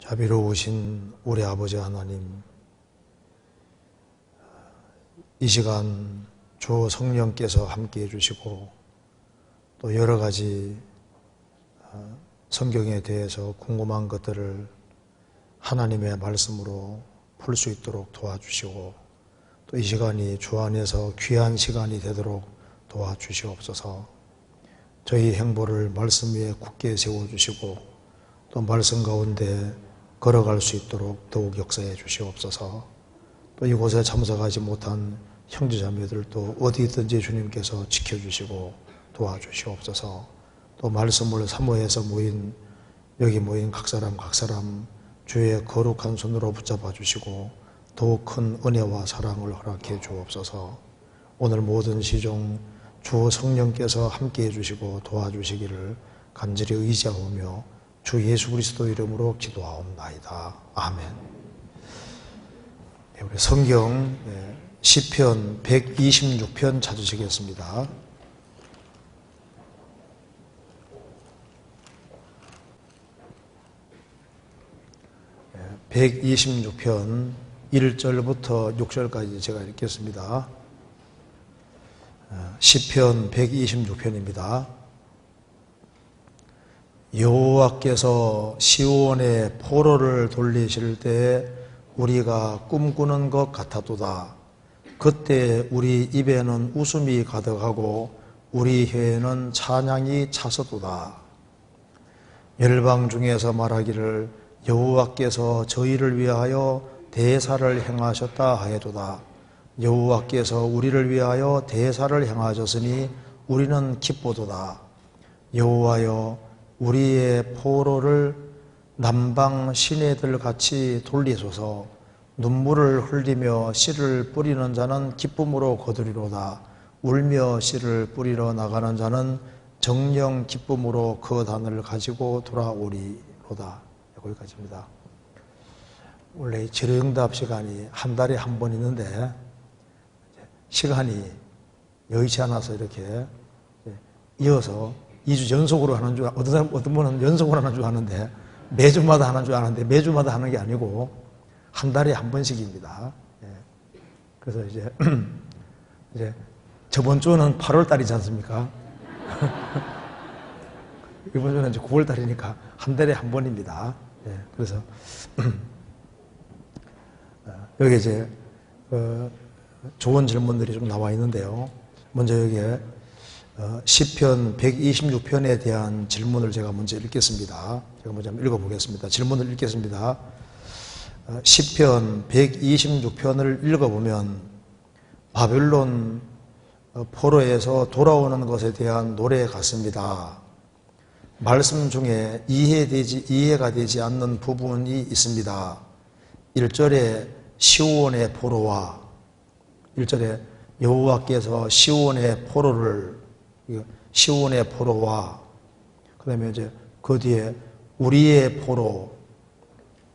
자비로우신 우리 아버지 하나님, 이 시간 주 성령께서 함께 해주시고 또 여러 가지 성경에 대해서 궁금한 것들을 하나님의 말씀으로 풀 수 있도록 도와주시고 또 이 시간이 주 안에서 귀한 시간이 되도록 도와주시옵소서. 저희 행보를 말씀 위에 굳게 세워주시고 또 말씀 가운데 걸어갈 수 있도록 더욱 역사해 주시옵소서. 또 이곳에 참석하지 못한 형제자매들도 어디 있든지 주님께서 지켜주시고 도와주시옵소서. 또 말씀을 사모해서 여기 모인 각 사람 주의 거룩한 손으로 붙잡아 주시고 더욱 큰 은혜와 사랑을 허락해 주옵소서. 오늘 모든 시종 주 성령께서 함께해 주시고 도와주시기를 간절히 의지하오며 주 예수 그리스도 이름으로 기도하옵나이다. 아멘. 우리 성경 시편 126편 찾으시겠습니다. 126편 1절부터 6절까지 제가 읽겠습니다. 시편 126편입니다. 여호와께서 시온의 포로를 돌리실 때 우리가 꿈꾸는 것 같았도다. 그때 우리 입에는 웃음이 가득하고 우리 혀에는 찬양이 차서도다. 열방 중에서 말하기를 여호와께서 저희를 위하여 대사를 행하셨다 하여도다. 여호와께서 우리를 위하여 대사를 행하셨으니 우리는 기쁘도다. 여호와여 우리의 포로를 남방 시내들 같이 돌리소서. 눈물을 흘리며 씨를 뿌리는 자는 기쁨으로 거두리로다. 울며 씨를 뿌리러 나가는 자는 정령 기쁨으로 그 단을 가지고 돌아오리로다. 여기까지입니다. 원래 질의응답 시간이 한 달에 한 번 있는데 시간이 여의치 않아서 이렇게 이어서 2주 연속으로 하는 줄, 어떤 분은 연속으로 하는 줄 아는데 매주마다 하는 줄 아는데 매주마다 하는 게 아니고 한 달에 한 번씩입니다. 그래서 이제 저번 주는 8월 달이지 않습니까? 이번 주는 이제 9월 달이니까 한 달에 한 번입니다. 그래서 여기 이제 좋은 질문들이 좀 나와 있는데요. 먼저 여기에 시편 126편에 대한 질문을 제가 먼저 읽겠습니다. 제가 먼저 한번 읽어보겠습니다. 질문을 읽겠습니다. 시편 126편을 읽어보면 바벨론 포로에서 돌아오는 것에 대한 노래 같습니다. 말씀 중에 이해가 되지 않는 부분이 있습니다. 1절에 시온의 포로와 1절에 여호와께서 시온의 포로와 그 다음에 이제 그 뒤에 우리의 포로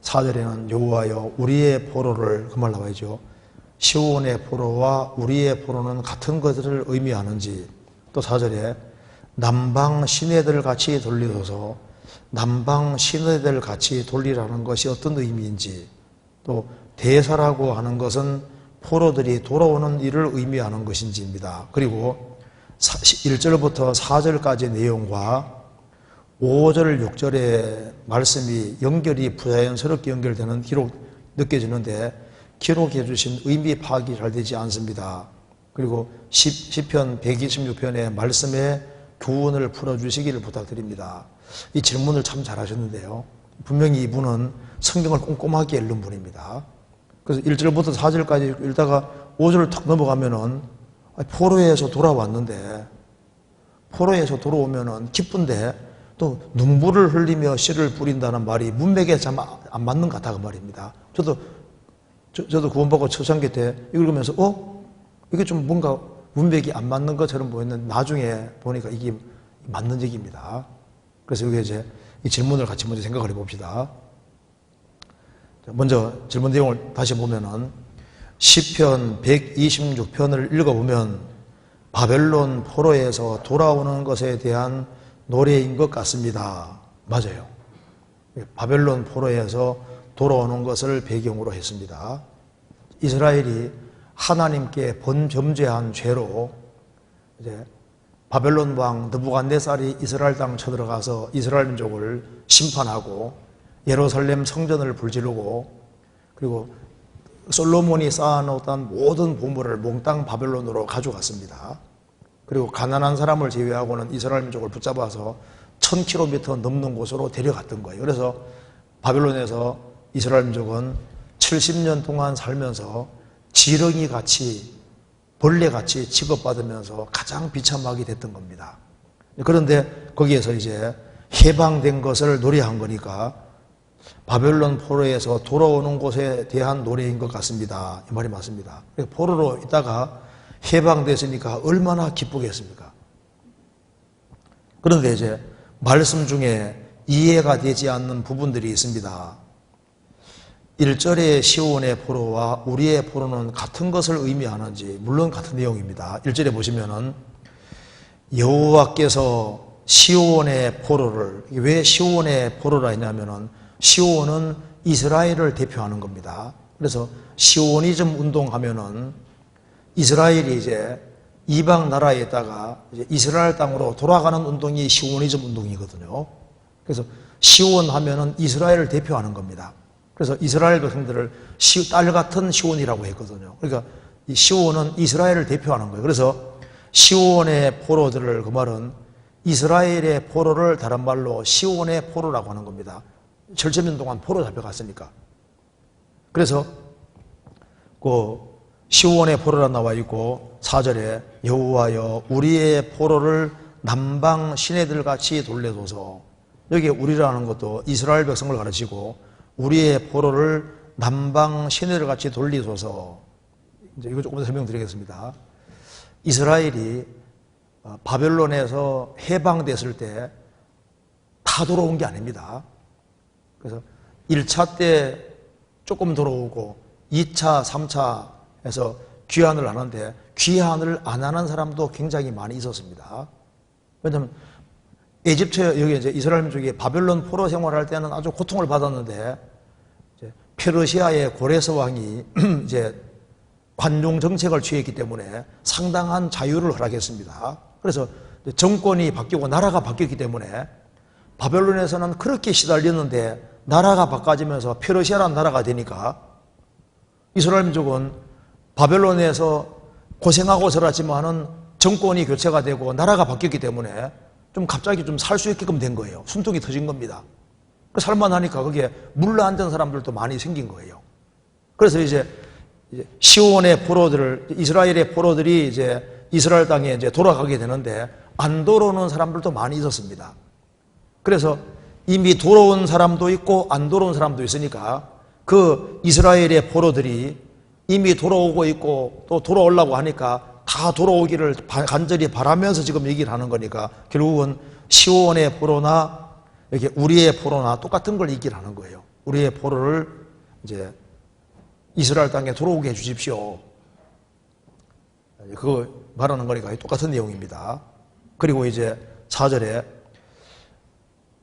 4절에는 여호와여 우리의 포로를 그 말 나와야죠. 시온의 포로와 우리의 포로는 같은 것을 의미하는지 또 4절에 남방 시내들 같이 돌리소서 남방 시내들 같이 돌리라는 것이 어떤 의미인지 또 대사라고 하는 것은 포로들이 돌아오는 일을 의미하는 것인지입니다. 그리고 1절부터 4절까지 내용과 5절, 6절의 말씀이 연결이 부자연스럽게 연결되는 기록 느껴지는데 기록해 주신 의미 파악이 잘 되지 않습니다. 그리고 시편 126편의 말씀의 교훈을 풀어주시기를 부탁드립니다. 이 질문을 참 잘하셨는데요. 분명히 이분은 성경을 꼼꼼하게 읽는 분입니다. 그래서 1절부터 4절까지 읽다가 5절을 탁 넘어가면은 포로에서 돌아왔는데 포로에서 돌아오면은 기쁜데 또 눈물을 흘리며 씨를 뿌린다는 말이 문맥에 참 안 맞는 것 같다고 말입니다. 저도 구원받고 초창기 때 읽으면서 이게 좀 뭔가 문맥이 안 맞는 것처럼 보였는데 나중에 보니까 이게 맞는 얘기입니다. 그래서 여기 이제 이 질문을 같이 먼저 생각을 해봅시다. 먼저 질문 내용을 다시 보면은 시편 126편을 읽어보면 바벨론 포로에서 돌아오는 것에 대한 노래인 것 같습니다. 맞아요. 바벨론 포로에서 돌아오는 것을 배경으로 했습니다. 이스라엘이 하나님께 범죄한 죄로 이제 바벨론 왕 느부갓네살이 이스라엘 땅 쳐들어가서 이스라엘 민족을 심판하고 예루살렘 성전을 불지르고 그리고 솔로몬이 쌓아놓던 모든 보물을 몽땅 바벨론으로 가져갔습니다. 그리고 가난한 사람을 제외하고는 이스라엘 민족을 붙잡아서 1000km 넘는 곳으로 데려갔던 거예요. 그래서 바벨론에서 이스라엘 민족은 70년 동안 살면서 지렁이같이 벌레같이 취급받으면서 가장 비참하게 됐던 겁니다. 그런데 거기에서 이제 해방된 것을 노래한 거니까 바벨론 포로에서 돌아오는 곳에 대한 노래인 것 같습니다. 이 말이 맞습니다. 포로로 있다가 해방됐으니까 얼마나 기쁘겠습니까? 그런데 이제 말씀 중에 이해가 되지 않는 부분들이 있습니다. 1절의 시온의 포로와 우리의 포로는 같은 것을 의미하는지, 물론 같은 내용입니다. 1절에 보시면은 여호와께서 시온의 포로를, 왜 시온의 포로라 했냐면은 시온은 이스라엘을 대표하는 겁니다. 그래서 시오니즘 운동하면은 이스라엘이 이제 이방 나라에 있다가 이제 이스라엘 땅으로 돌아가는 운동이 시오니즘 운동이거든요. 그래서 시온 하면은 이스라엘을 대표하는 겁니다. 그래서 이스라엘 백성들을 딸 같은 시온이라고 했거든요. 그러니까 이 시온은 이스라엘을 대표하는 거예요. 그래서 시온의 포로들을, 그 말은 이스라엘의 포로를 다른 말로 시온의 포로라고 하는 겁니다. 7천년 동안 포로 잡혀갔으니까. 그래서 그 시온의 포로라 나와 있고 4절에 여호와여 우리의 포로를 남방 시내들 같이 돌려줘서, 여기 우리라는 것도 이스라엘 백성을 가르치고 우리의 포로를 남방 시내들 같이 돌리소서. 이제 이거 조금 더 설명드리겠습니다. 이스라엘이 바벨론에서 해방됐을 때 다 돌아온 게 아닙니다. 그래서 1차 때 조금 돌아오고 2차, 3차에서 귀환을 하는데 귀환을 안 하는 사람도 굉장히 많이 있었습니다. 왜냐하면 에집트, 여기 이제 이스라엘 민족이 바벨론 포로 생활할 때는 아주 고통을 받았는데 이제 페르시아의 고레스 왕이 이제 관용 정책을 취했기 때문에 상당한 자유를 허락했습니다. 그래서 정권이 바뀌고 나라가 바뀌었기 때문에 바벨론에서는 그렇게 시달렸는데 나라가 바꿔지면서 페르시아라는 나라가 되니까 이스라엘 민족은 바벨론에서 고생하고 살았지만은 정권이 교체가 되고 나라가 바뀌었기 때문에 좀 갑자기 좀 살 수 있게끔 된 거예요. 숨통이 터진 겁니다. 살만하니까 거기에 물러앉은 사람들도 많이 생긴 거예요. 그래서 이제 시온의 포로들을, 이스라엘의 포로들이 이제 이스라엘 땅에 이제 돌아가게 되는데 안 돌아오는 사람들도 많이 있었습니다. 그래서 이미 돌아온 사람도 있고 안 돌아온 사람도 있으니까 그 이스라엘의 포로들이 이미 돌아오고 있고 또 돌아오려고 하니까 다 돌아오기를 간절히 바라면서 지금 얘기를 하는 거니까 결국은 시온의 포로나 이렇게 우리의 포로나 똑같은 걸 얘기를 하는 거예요. 우리의 포로를 이제 이스라엘 땅에 돌아오게 해 주십시오. 그거 말하는 거니까 똑같은 내용입니다. 그리고 이제 4절에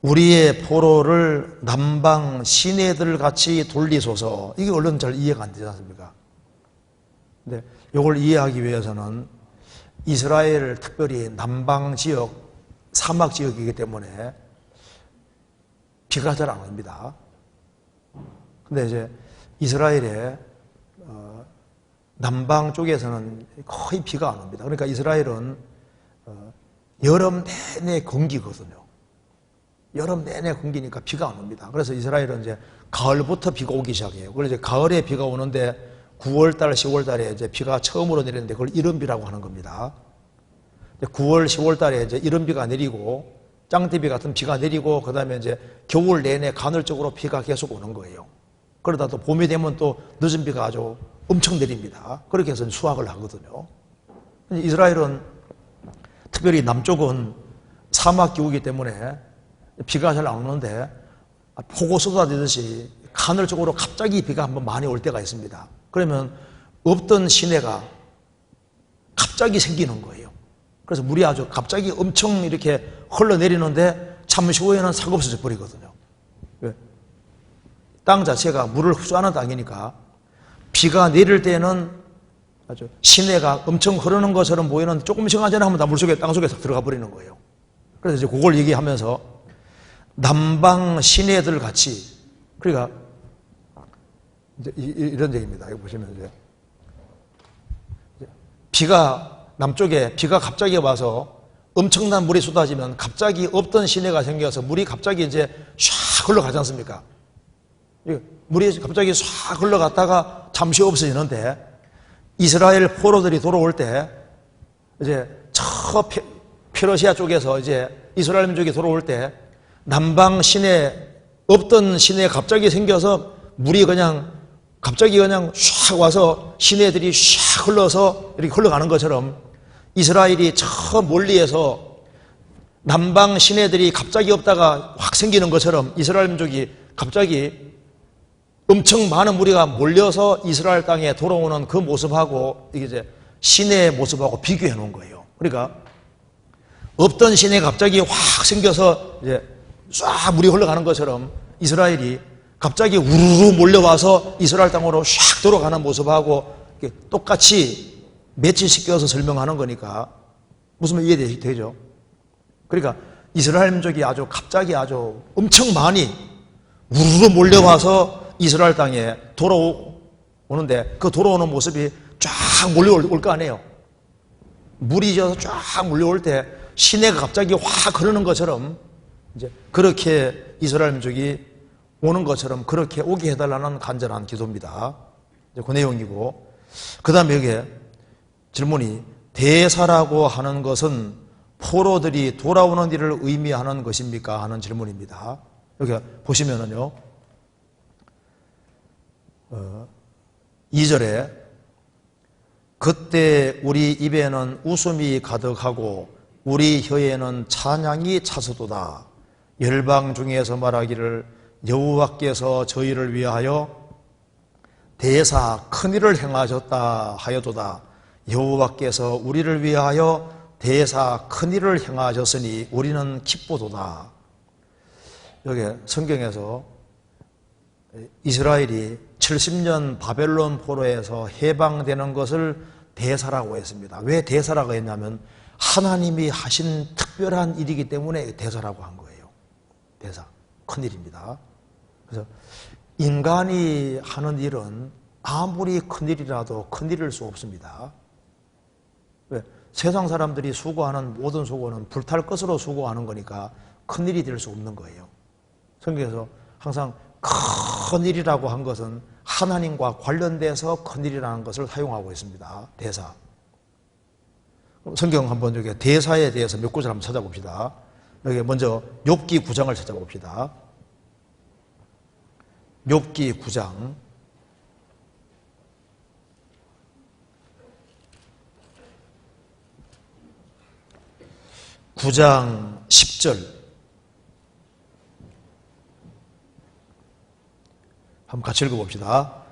우리의 포로를 남방 시내들 같이 돌리소서. 이게 얼른 잘 이해가 안 되지 않습니까? 근데 이걸 이해하기 위해서는 이스라엘 특별히 남방 지역, 사막 지역이기 때문에 비가 잘 안 옵니다. 근데 이제 이스라엘의 남방 쪽에서는 거의 비가 안 옵니다. 그러니까 이스라엘은 여름 내내 건기거든요. 여름 내내 건기니까 비가 안 옵니다. 그래서 이스라엘은 이제 가을부터 비가 오기 시작해요. 그래서 이제 가을에 비가 오는데 9월달, 10월달에 이제 비가 처음으로 내리는데 그걸 이른비라고 하는 겁니다. 9월, 10월달에 이제 이른비가 내리고 짱대비 같은 비가 내리고 그 다음에 이제 겨울 내내 간헐적으로 비가 계속 오는 거예요. 그러다 또 봄이 되면 또 늦은 비가 아주 엄청 내립니다. 그렇게 해서 수확을 하거든요. 이스라엘은 특별히 남쪽은 사막 기후이기 때문에 비가 잘 안 오는데 폭우 쏟아지듯이 간헐적으로 갑자기 비가 한번 많이 올 때가 있습니다. 그러면 없던 시내가 갑자기 생기는 거예요. 그래서 물이 아주 갑자기 엄청 이렇게 흘러내리는데 잠시 후에는 싹 없어져 버리거든요. 왜? 땅 자체가 물을 흡수하는 땅이니까 비가 내릴 때는 아주 시내가 엄청 흐르는 것처럼 보이는데 조금 시간 지나면 다 물속에 땅속에 싹 들어가 버리는 거예요. 그래서 이제 그걸 얘기하면서 남방 시내들 같이, 그러니까 이제 이런 얘기입니다. 이거 보시면 이제 비가 남쪽에 비가 갑자기 와서 엄청난 물이 쏟아지면 갑자기 없던 시내가 생겨서 물이 갑자기 이제 샥 흘러가지 않습니까? 물이 갑자기 샥 흘러갔다가 잠시 없어지는데 이스라엘 포로들이 돌아올 때 이제 저 페르시아 쪽에서 이제 이스라엘 민족이 돌아올 때 남방 시내 없던 시내에 갑자기 생겨서 물이 그냥 갑자기 그냥 샥 와서 시내들이 샥 흘러서 이렇게 흘러가는 것처럼 이스라엘이 저 멀리에서 남방 시내들이 갑자기 없다가 확 생기는 것처럼 이스라엘 민족이 갑자기 엄청 많은 무리가 몰려서 이스라엘 땅에 돌아오는 그 모습하고 이게 이제 시내의 모습하고 비교해 놓은 거예요. 그러니까 없던 시내가 갑자기 확 생겨서 이제 쫙 물이 흘러가는 것처럼 이스라엘이 갑자기 우르르 몰려와서 이스라엘 땅으로 샥 돌아가는 모습하고 똑같이 매치시켜서 설명하는 거니까 무슨 말 이해되죠? 그러니까 이스라엘 민족이 아주 갑자기 아주 엄청 많이 우르르 몰려와서 이스라엘 땅에 돌아오는데 그 돌아오는 모습이 쫙 몰려올 거 아니에요. 물이 져서 쫙 몰려올 때 시내가 갑자기 확 흐르는 것처럼 이제 그렇게 이스라엘 민족이 오는 것처럼 그렇게 오게 해달라는 간절한 기도입니다. 이제 그 내용이고, 그 다음에 여기에 질문이 대사라고 하는 것은 포로들이 돌아오는 일을 의미하는 것입니까? 하는 질문입니다. 여기 보시면은요, 2절에 그때 우리 입에는 웃음이 가득하고 우리 혀에는 찬양이 차서도다. 열방 중에서 말하기를 여호와께서 저희를 위하여 대사 큰일을 행하셨다 하여도다. 여호와께서 우리를 위하여 대사 큰일을 행하셨으니 우리는 기쁘도다. 여기 성경에서 이스라엘이 70년 바벨론 포로에서 해방되는 것을 대사라고 했습니다. 왜 대사라고 했냐면 하나님이 하신 특별한 일이기 때문에 대사라고 한 거예요. 대사, 큰일입니다. 그래서 인간이 하는 일은 아무리 큰일이라도 큰일일 수 없습니다. 왜? 세상 사람들이 수고하는 모든 수고는 불탈 것으로 수고하는 거니까 큰일이 될 수 없는 거예요. 성경에서 항상 큰일이라고 한 것은 하나님과 관련돼서 큰일이라는 것을 사용하고 있습니다. 대사. 성경 한번 여기 대사에 대해서 몇 구절 한번 찾아봅시다. 여기 먼저 욥기 9장을 찾아봅시다. 욥기 9장 9장 10절 한번 같이 읽어봅시다.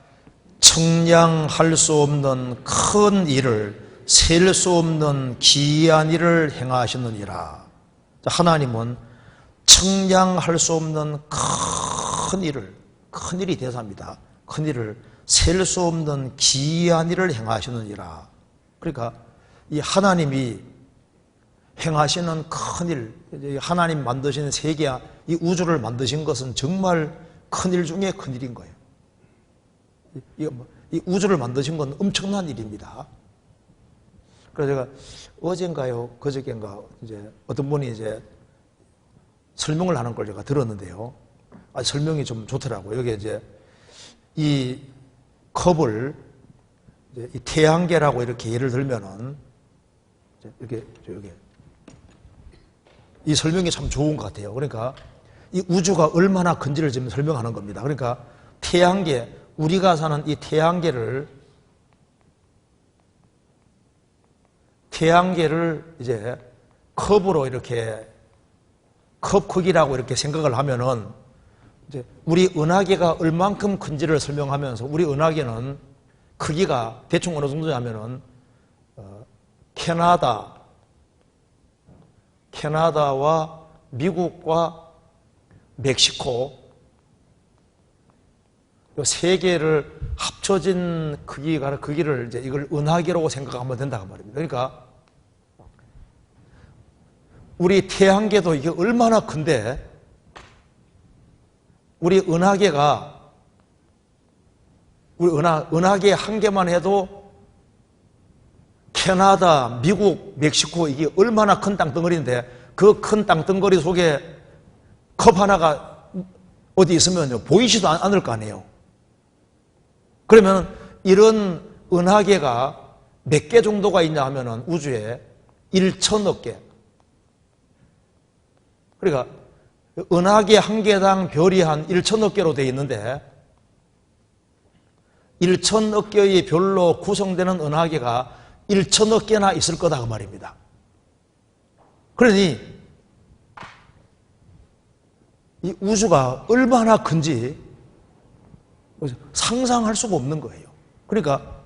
청량할 수 없는 큰 일을 셀 수 없는 기이한 일을 행하시느니라. 하나님은 청량할 수 없는 큰 일이 대사입니다. 큰 일을 셀 수 없는 기이한 일을 행하시느니라. 그러니까 이 하나님이 행하시는 큰 일, 하나님 만드신 세계, 이 우주를 만드신 것은 정말 큰일 중에 큰일인 거예요. 이 우주를 만드신 건 엄청난 일입니다. 그래서 제가 어젠가요, 그저께인가, 이제 어떤 분이 이제 설명을 하는 걸 제가 들었는데요. 설명이 좀 좋더라고요. 여기 이제 이 컵을 이제 이 태양계라고 이렇게 예를 들면은 이렇게 이 설명이 참 좋은 것 같아요. 그러니까 이 우주가 얼마나 큰지를 지금 설명하는 겁니다. 그러니까 태양계, 우리가 사는 이 태양계를 이제 컵으로 이렇게 컵 크기라고 이렇게 생각을 하면은 이제 우리 은하계가 얼만큼 큰지를 설명하면서 우리 은하계는 크기가 대충 어느 정도냐면은 캐나다와 미국과 멕시코 요 세 개를 합쳐진 크기를 이제 이걸 은하계라고 생각하면 된다고 말입니다. 그러니까 우리 태양계도 이게 얼마나 큰데 우리 은하계가 우리 은하계 한 개만 해도 캐나다, 미국, 멕시코 이게 얼마나 큰 땅덩어리인데 그 큰 땅덩어리 속에 컵 하나가 어디 있으면 보이지도 않을 거 아니에요. 그러면 이런 은하계가 몇 개 정도가 있냐 하면은 우주에 1천억 개. 그러니까 은하계 한 개당 별이 한 1천억 개로 되어 있는데 1천억 개의 별로 구성되는 은하계가 1천억 개나 있을 거다 그 말입니다. 그러니 이 우주가 얼마나 큰지 상상할 수가 없는 거예요. 그러니까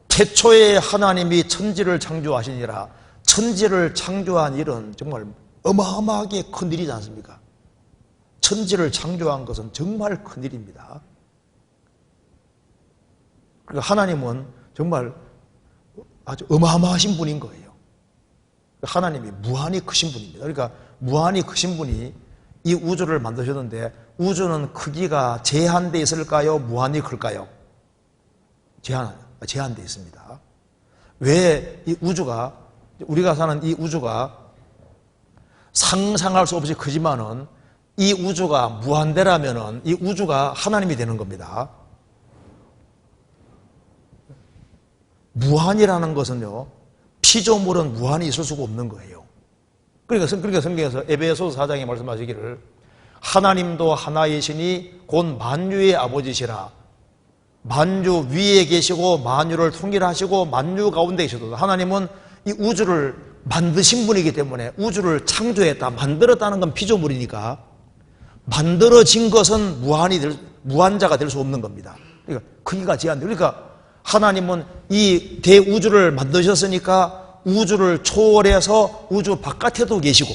태초에 하나님이 천지를 창조하시니라. 천지를 창조한 일은 정말 어마어마하게 큰 일이지 않습니까? 천지를 창조한 것은 정말 큰 일입니다. 그러니까 하나님은 정말 아주 어마어마하신 분인 거예요. 하나님이 무한히 크신 분입니다. 그러니까 무한히 크신 분이 이 우주를 만드셨는데 우주는 크기가 제한되어 있을까요? 무한히 클까요? 제한되어 있습니다. 왜 이 우주가 우리가 사는 이 우주가 상상할 수 없이 크지만은 이 우주가 무한대라면은 이 우주가 하나님이 되는 겁니다. 무한이라는 것은요, 피조물은 무한히 있을 수가 없는 거예요. 그러니까 성경에서 에베소서 4장에 말씀하시기를 하나님도 하나이시니 곧 만유의 아버지시라. 만유 위에 계시고 만유를 통일하시고 만유 가운데 계셔도 하나님은 이 우주를 만드신 분이기 때문에 우주를 창조했다, 만들었다는 건 피조물이니까 만들어진 것은 무한자가 될 수 없는 겁니다. 그러니까 크기가 제한돼. 그러니까 하나님은 이 대우주를 만드셨으니까 우주를 초월해서 우주 바깥에도 계시고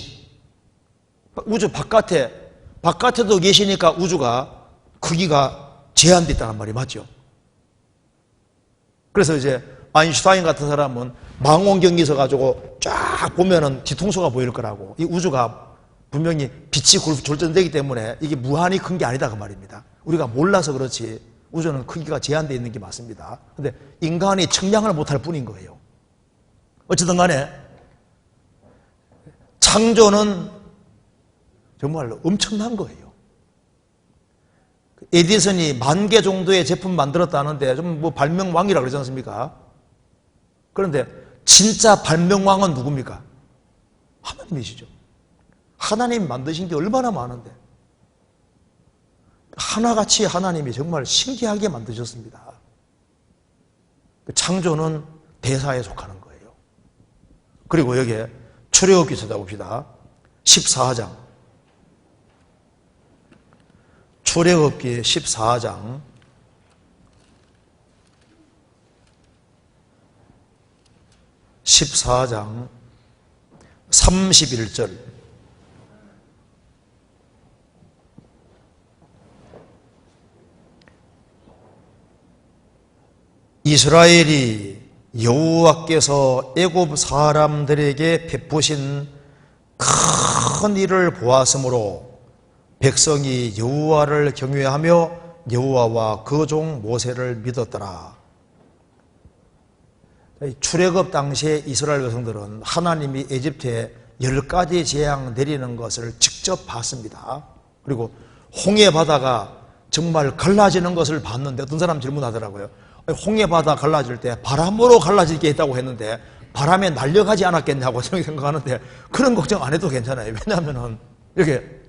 우주 바깥에도 계시니까 우주가 크기가 제한됐다는 말이 맞죠. 그래서 이제 아인슈타인 같은 사람은 망원경에서 가지고 쫙 보면은 뒤통수가 보일 거라고. 이 우주가 분명히 빛이 졸전되기 때문에 이게 무한히 큰 게 아니다 그 말입니다. 우리가 몰라서 그렇지 우주는 크기가 제한되어 있는 게 맞습니다. 근데 인간이 측량을 못할 뿐인 거예요. 어쨌든 간에 창조는 정말로 엄청난 거예요. 에디슨이 10,000개 정도의 제품 만들었다는데 좀 뭐 발명왕이라고 그러지 않습니까? 그런데 진짜 발명왕은 누굽니까? 하나님이시죠. 하나님 만드신 게 얼마나 많은데 하나같이 하나님이 정말 신기하게 만드셨습니다. 창조는 대사에 속하는 거예요. 그리고 여기에 출애굽기 찾아봅시다. 14장. 출애굽기 14장 31절. 이스라엘이 여호와께서 애굽 사람들에게 베푸신 큰 일을 보았으므로 백성이 여호와를 경외하며 여호와와 그 종 모세를 믿었더라. 출애굽 당시에 이스라엘 백성들은 하나님이 에집트에 10가지 재앙 내리는 것을 직접 봤습니다. 그리고 홍해 바다가 정말 갈라지는 것을 봤는데 어떤 사람 질문하더라고요. 홍해 바다 갈라질 때 바람으로 갈라지게 했다고 했는데 바람에 날려가지 않았겠냐고 생각하는데 그런 걱정 안 해도 괜찮아요. 왜냐하면은 이렇게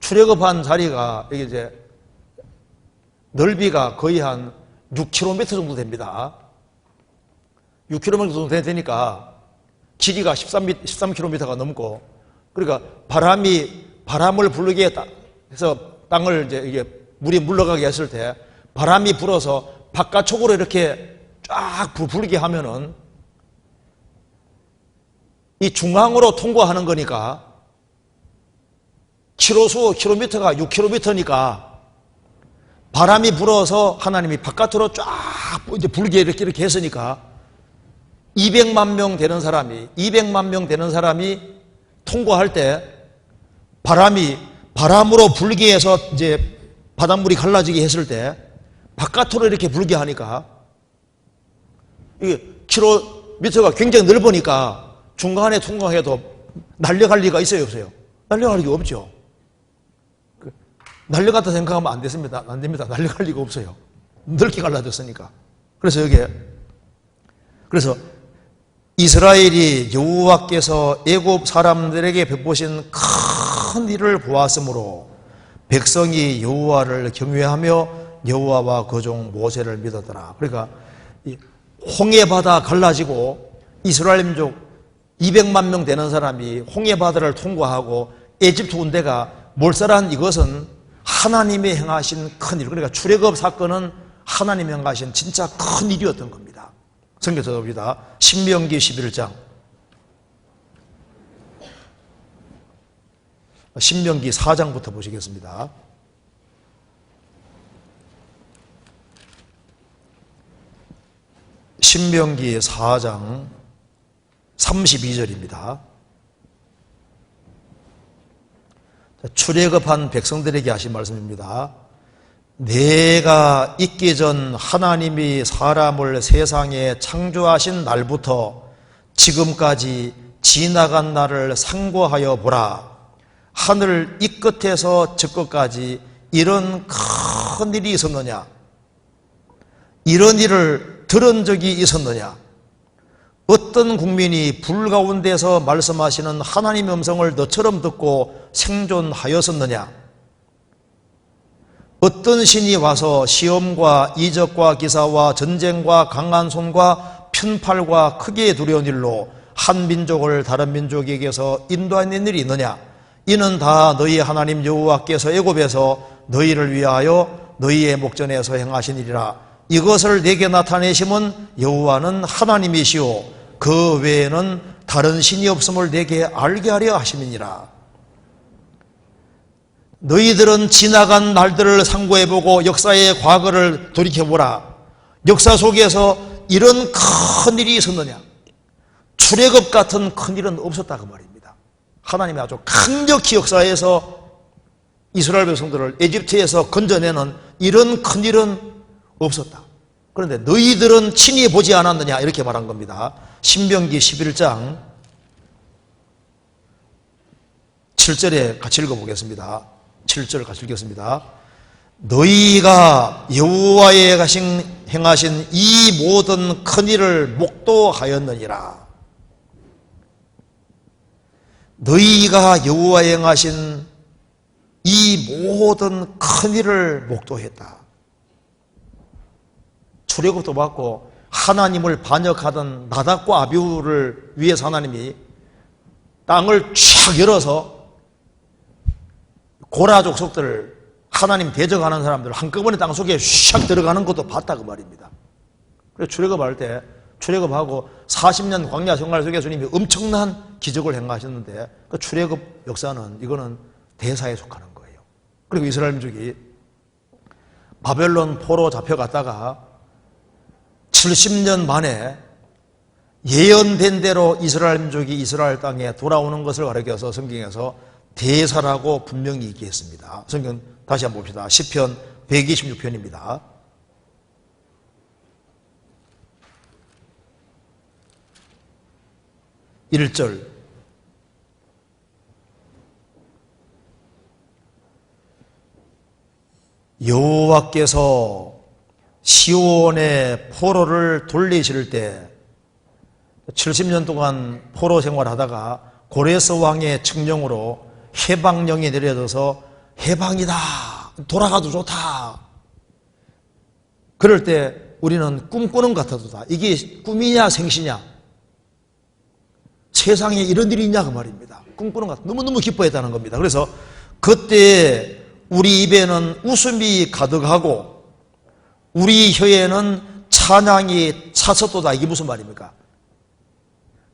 출애굽한 자리가 이게 이제 넓이가 거의 한 6km 정도 됩니다. 6km 정도 되니까 길이가 13km가 넘고 그러니까 바람을 불게 해서 땅을 이제 이게 물이 물러가게 했을 때 바람이 불어서 바깥쪽으로 이렇게 쫙 불게 하면은 이 중앙으로 통과하는 거니까 킬로미터가 6km니까 바람이 불어서 하나님이 바깥으로 쫙 이제 불게 이렇게 했으니까 200만 명 되는 사람이 통과할 때 바람으로 불게 해서 이제 바닷물이 갈라지게 했을 때 바깥으로 이렇게 불게 하니까 이게 킬로미터가 굉장히 넓으니까 중간에 통과해도 날려갈 리가 있어요, 없어요? 날려갈 리가 없죠. 날려갔다 생각하면 안 됩니다. 날려갈 리가 없어요. 넓게 갈라졌으니까. 그래서 이스라엘이 여호와께서 애굽 사람들에게 베푸신 큰 일을 보았으므로 백성이 여호와를 경외하며 여호와와 그 종 모세를 믿었더라. 그러니까 홍해바다 갈라지고 이스라엘 민족 200만 명 되는 사람이 홍해바다를 통과하고 에집트 군대가 몰살한 이것은 하나님이 행하신 큰 일, 그러니까 출애굽 사건은 하나님이 행하신 진짜 큰 일이었던 겁니다. 성경 찾아봅니다. 신명기 11장. 신명기 4장부터 보시겠습니다. 신명기 4장 32절입니다. 출애굽한 백성들에게 하신 말씀입니다. 내가 있기 전 하나님이 사람을 세상에 창조하신 날부터 지금까지 지나간 날을 상고하여 보라. 하늘 이 끝에서 저 끝까지 이런 큰 일이 있었느냐? 이런 일을 들은 적이 있었느냐? 어떤 국민이 불 가운데서 말씀하시는 하나님의 음성을 너처럼 듣고 생존하였었느냐? 어떤 신이 와서 시험과 이적과 기사와 전쟁과 강한 손과 편팔과 크게 두려운 일로 한 민족을 다른 민족에게서 인도하는 일이 있느냐? 이는 다 너희 하나님 여호와께서 애굽에서 너희를 위하여 너희의 목전에서 행하신 일이라. 이것을 내게 나타내심은 여호와는 하나님이시오 그 외에는 다른 신이 없음을 내게 알게 하려 하심이니라. 너희들은 지나간 날들을 상고해보고 역사의 과거를 돌이켜보라. 역사 속에서 이런 큰 일이 있었느냐? 출애굽 같은 큰 일은 없었다 그 말입니다. 하나님이 아주 강력히 역사에서 이스라엘 백성들을 에집트에서 건져내는 이런 큰 일은 없었다. 그런데 너희들은 친히 보지 않았느냐 이렇게 말한 겁니다. 신명기 11장 7절에 같이 읽어보겠습니다. 7절 같이 읽겠습니다. 너희가 여호와의 행하신 이 모든 큰 일을 목도하였느니라. 너희가 여호와의 행하신 이 모든 큰 일을 목도했다. 출애굽도 받고 하나님을 반역하던 나답과 아비후를 위해서 하나님이 땅을 쫙 열어서 고라 족속들을 하나님 대적하는 사람들 한꺼번에 땅 속에 샥 들어가는 것도 봤다 그 말입니다. 그래서 출애굽할 때 출애굽하고 40년 광야 생활 속에 주님이 엄청난 기적을 행하셨는데 그 출애굽 역사는 이거는 대사에 속하는 거예요. 그리고 이스라엘 민족이 바벨론 포로 잡혀갔다가 70년 만에 예언된 대로 이스라엘 민족이 이스라엘 땅에 돌아오는 것을 가리켜서 성경에서 대사라고 분명히 얘기했습니다. 성경 다시 한번 봅시다. 시편 126편입니다. 1절 여호와께서 시온의 포로를 돌리실 때 70년 동안 포로 생활하다가 고레스 왕의 칙령으로 해방령이 내려져서 해방이다, 돌아가도 좋다. 그럴 때 우리는 꿈꾸는 것 같아도다. 이게 꿈이냐 생시냐, 세상에 이런 일이 있냐 그 말입니다. 꿈꾸는 것 같아. 너무너무 기뻐했다는 겁니다. 그래서 그때 우리 입에는 웃음이 가득하고 우리 혀에는 찬양이 차섰도다. 이게 무슨 말입니까?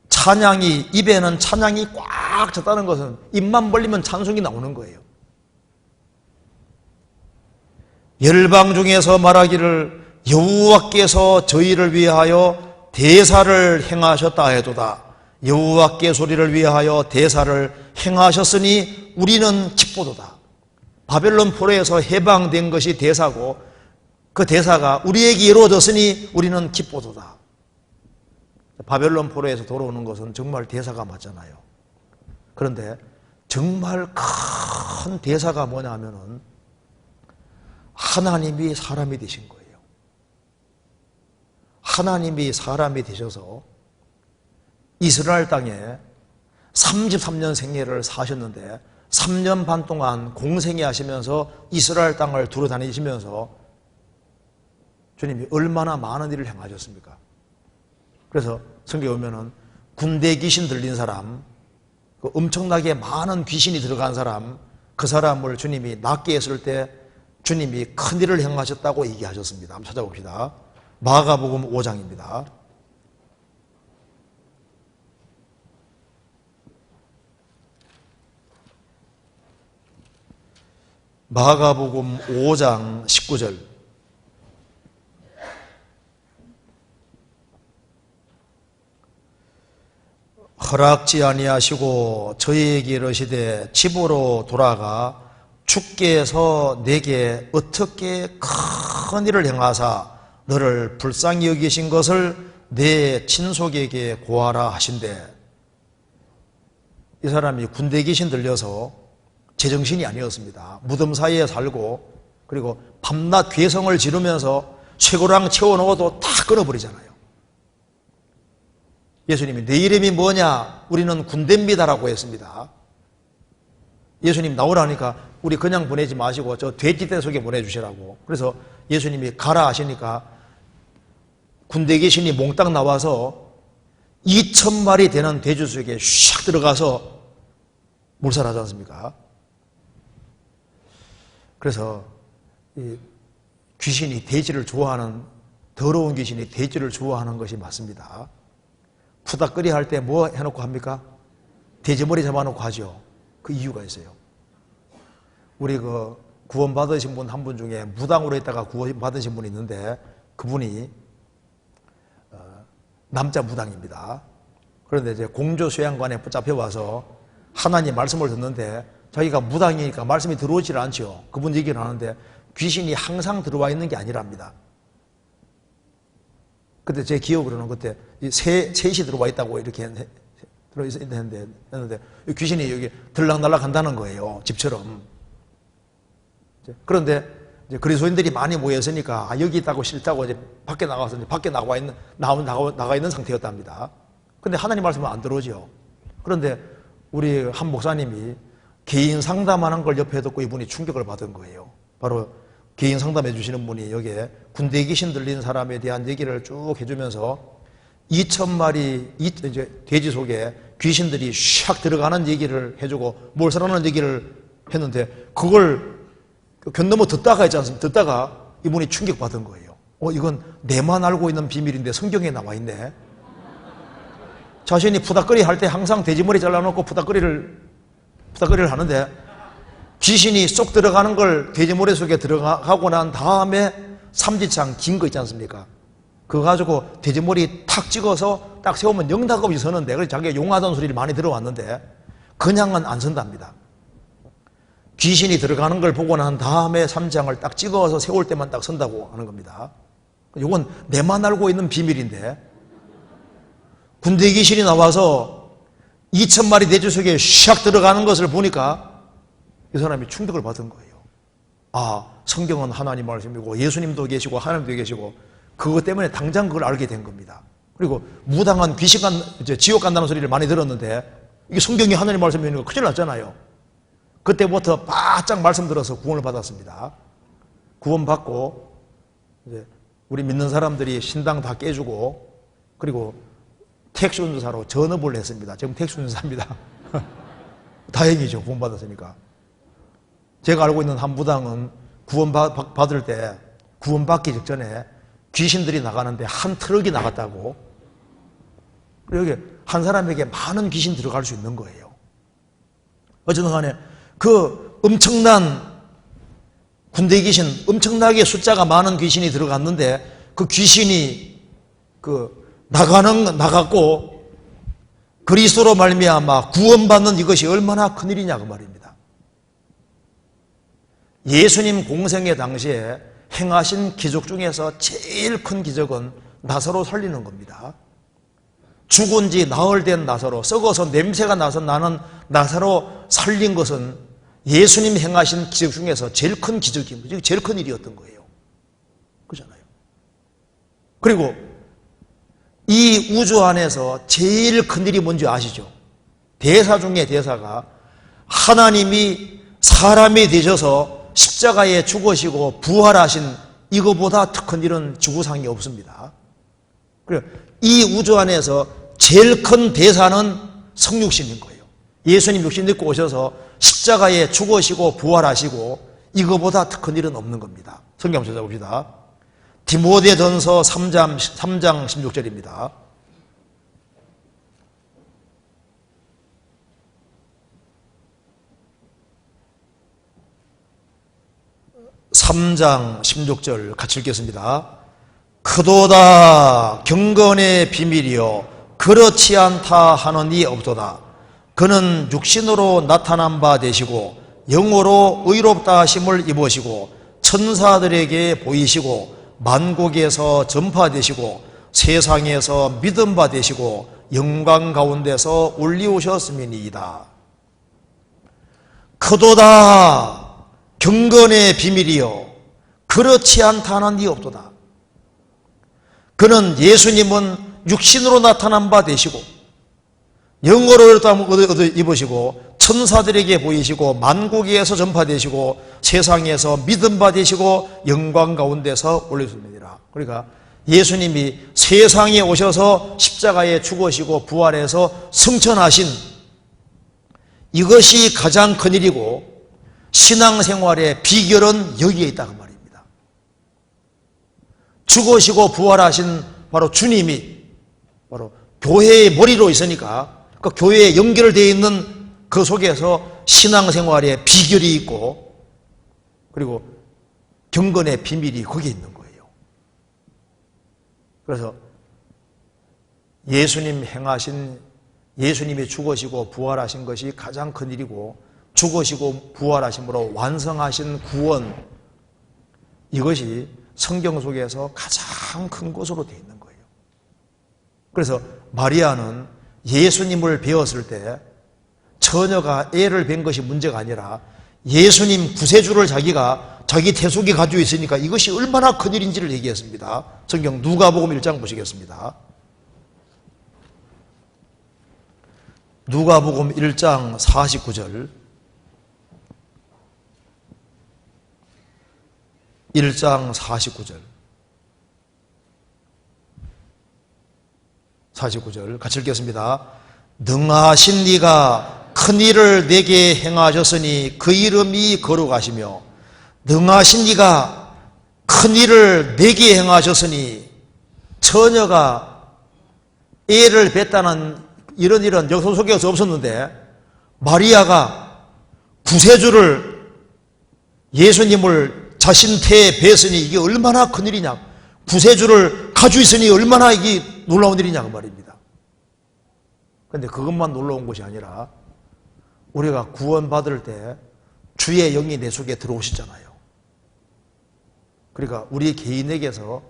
찬양이, 입에는 찬양이 꽉 찼다는 것은 입만 벌리면 찬송이 나오는 거예요. 열방 중에서 말하기를 여호와께서 저희를 위하여 대사를 행하셨다 해도다. 여호와께 소리를 위하여 대사를 행하셨으니 우리는 기쁘도다. 바벨론 포로에서 해방된 것이 대사고 그 대사가 우리에게 이루어졌으니 우리는 기쁘도다. 바벨론 포로에서 돌아오는 것은 정말 대사가 맞잖아요. 그런데 정말 큰 대사가 뭐냐 하면은 하나님이 사람이 되신 거예요. 하나님이 사람이 되셔서 이스라엘 땅에 33년 생애를 사셨는데 3년 반 동안 공생애 하시면서 이스라엘 땅을 두루다니시면서 주님이 얼마나 많은 일을 행하셨습니까? 그래서 성경에 보면은 군대 귀신 들린 사람, 엄청나게 많은 귀신이 들어간 사람, 그 사람을 주님이 낫게 했을 때 주님이 큰 일을 행하셨다고 얘기하셨습니다. 한번 찾아봅시다. 마가복음 5장입니다. 마가복음 5장 19절. 허락지 아니하시고 저희에게 이르시되 집으로 돌아가 주께서 내게 어떻게 큰 일을 행하사 너를 불쌍히 여기신 것을 내 친속에게 고하라 하신대. 이 사람이 군대 귀신 들려서 제정신이 아니었습니다. 무덤 사이에 살고 그리고 밤낮 괴성을 지르면서 쇠고랑 채워넣어도 다 끊어버리잖아요. 예수님이 내 이름이 뭐냐? 우리는 군대입니다라고 했습니다. 예수님 나오라니까 우리 그냥 보내지 마시고 저 돼지떼 속에 보내주시라고. 그래서 예수님이 가라 하시니까 군대 귀신이 몽땅 나와서 2,000마리 되는 돼지 속에 샥 들어가서 몰살하지 않습니까? 그래서 이 귀신이 돼지를 좋아하는, 더러운 귀신이 돼지를 좋아하는 것이 맞습니다. 푸닥거리 할 때 뭐 해놓고 합니까? 돼지머리 잡아놓고 하죠. 그 이유가 있어요. 우리 그 구원받으신 분 한 분 중에 무당으로 있다가 구원받으신 분이 있는데 그분이 남자 무당입니다. 그런데 이제 공조수양관에 붙잡혀 와서 하나님 말씀을 듣는데 자기가 무당이니까 말씀이 들어오질 않죠. 그분 얘기를 하는데 귀신이 항상 들어와 있는 게 아니랍니다. 그때 제 기억으로는 그때 셋이 들어와 있다고 이렇게 들어있었는데 귀신이 여기 들락날락 한다는 거예요. 집처럼. 그런데 이제 그리스도인들이 많이 모였으니까 여기 있다고 싫다고 이제 밖에 나가서 이제 밖에 나가 있는 상태였답니다. 근데 하나님 말씀은 안 들어오죠. 그런데 우리 한 목사님이 개인 상담하는 걸 옆에 듣고 이분이 충격을 받은 거예요. 바로 개인 상담해 주시는 분이 여기에 군대 귀신 들린 사람에 대한 얘기를 쭉 해주면서 2,000마리 이제 돼지 속에 귀신들이 샥 들어가는 얘기를 해주고 몰살하는 얘기를 했는데 그걸 견넘어 듣다가 있지 않습니까? 듣다가 이분이 충격받은 거예요. 이건 내만 알고 있는 비밀인데 성경에 나와 있네. 자신이 푸닥거리 할 때 항상 돼지머리 잘라놓고 푸닥거리를 하는데 귀신이 쏙 들어가는 걸 돼지머리 속에 들어가고 난 다음에 삼지창 긴 거 있지 않습니까? 그거 가지고 돼지머리 탁 찍어서 딱 세우면 영락없이 서는데 그래서 자기가 용하던 소리를 많이 들어왔는데 그냥은 안 선답니다. 귀신이 들어가는 걸 보고 난 다음에 삼지창을 딱 찍어서 세울 때만 딱 선다고 하는 겁니다. 이건 내만 알고 있는 비밀인데 군대 귀신이 나와서 2,000마리 돼지 속에 샥 들어가는 것을 보니까 이 사람이 충격을 받은 거예요. 아, 성경은 하나님 말씀이고 예수님도 계시고 하나님도 계시고 그것 때문에 당장 그걸 알게 된 겁니다. 그리고 무당한 귀신 이제 지옥 간다는 소리를 많이 들었는데 이게 성경이 하나님 말씀이니까 큰일 났잖아요. 그때부터 바짝 말씀 들어서 구원을 받았습니다. 구원받고 이제 우리 믿는 사람들이 신당 다 깨주고 그리고 택시 운전사로 전업을 했습니다. 지금 택시 운전사입니다. 다행이죠. 구원받았으니까. 제가 알고 있는 한 무당은 구원받을 때 구원받기 직전에 귀신들이 나가는데 한 트럭이 나갔다고. 여기 한 사람에게 많은 귀신 들어갈 수 있는 거예요. 어쨌든 간에 그 엄청난 군대 귀신, 엄청나게 숫자가 많은 귀신이 들어갔는데 그 귀신이 나갔고 그리스도로 말미암아 구원받는 이것이 얼마나 큰일이냐 그 말입니다. 예수님 공생의 당시에 행하신 기적 중에서 제일 큰 기적은 나사로 살리는 겁니다. 죽은 지 나흘 된 나사로, 썩어서 냄새가 나서 나는 나사로 살린 것은 예수님 행하신 기적 중에서 제일 큰 기적입니다. 제일 큰 일이었던 거예요. 그렇잖아요. 그리고 이 우주 안에서 제일 큰 일이 뭔지 아시죠? 대사 중에 대사가 하나님이 사람이 되셔서 십자가에 죽으시고 부활하신 이거보다 더 큰 일은 지구상에 없습니다. 그래서 이 우주 안에서 제일 큰 대사는 성육신인 거예요. 예수님 육신 입고 오셔서 십자가에 죽으시고 부활하시고 이거보다 더 큰 일은 없는 겁니다. 성경 한번 찾아봅시다. 디모데전서 3장 16절입니다. (3장 16절) 같이 읽겠습니다. 크도다 경건의 비밀이요 그렇지 않다 하는 이 없도다. 그는 육신으로 나타난 바 되시고 영으로 의롭다 하심을 입으시고 천사들에게 보이시고 만국에서 전파되시고 세상에서 믿음 받으시고 영광 가운데서 올리우셨음이니이다. 크도다 경건의 비밀이요 그렇지 않다는 이 없도다. 그는 예수님은 육신으로 나타난 바 되시고 영어로 입으시고 천사들에게 보이시고 만국에서 전파되시고 세상에서 믿음 받으시고 영광 가운데서 올리십니다. 그러니까 예수님이 세상에 오셔서 십자가에 죽으시고 부활해서 승천하신 이것이 가장 큰 일이고 신앙생활의 비결은 여기에 있다고 말입니다. 죽으시고 부활하신 바로 주님이 바로 교회의 머리로 있으니까 그 교회에 연결되어 있는 그 속에서 신앙생활의 비결이 있고 그리고 경건의 비밀이 거기에 있는 거예요. 그래서 예수님이 죽으시고 부활하신 것이 가장 큰 일이고 죽으시고 부활하심으로 완성하신 구원 이것이 성경 속에서 가장 큰 것으로 되어 있는 거예요. 그래서 마리아는 예수님을 배웠을 때 처녀가 애를 뵌 것이 문제가 아니라 예수님 구세주를 자기가 자기 태속에 가지고 있으니까 이것이 얼마나 큰 일인지를 얘기했습니다. 성경 누가복음 1장 보시겠습니다. 누가복음 1장 49절 1장 49절 49절 같이 읽겠습니다. 능하신 이가 큰 일을 내게 행하셨으니 그 이름이 거룩하시며 능하신 이가 큰 일을 내게 행하셨으니 처녀가 애를 뱉다는 이런 일은 역사 속에서 없었는데 마리아가 구세주를 예수님을 자신 태에 뵀으니 이게 얼마나 큰 일이냐, 구세주를 가지고 있으니 얼마나 이게 놀라운 일이냐 그 말입니다. 그런데 그것만 놀라운 것이 아니라 우리가 구원받을 때 주의 영이 내 속에 들어오시잖아요. 그러니까 우리 개인에게서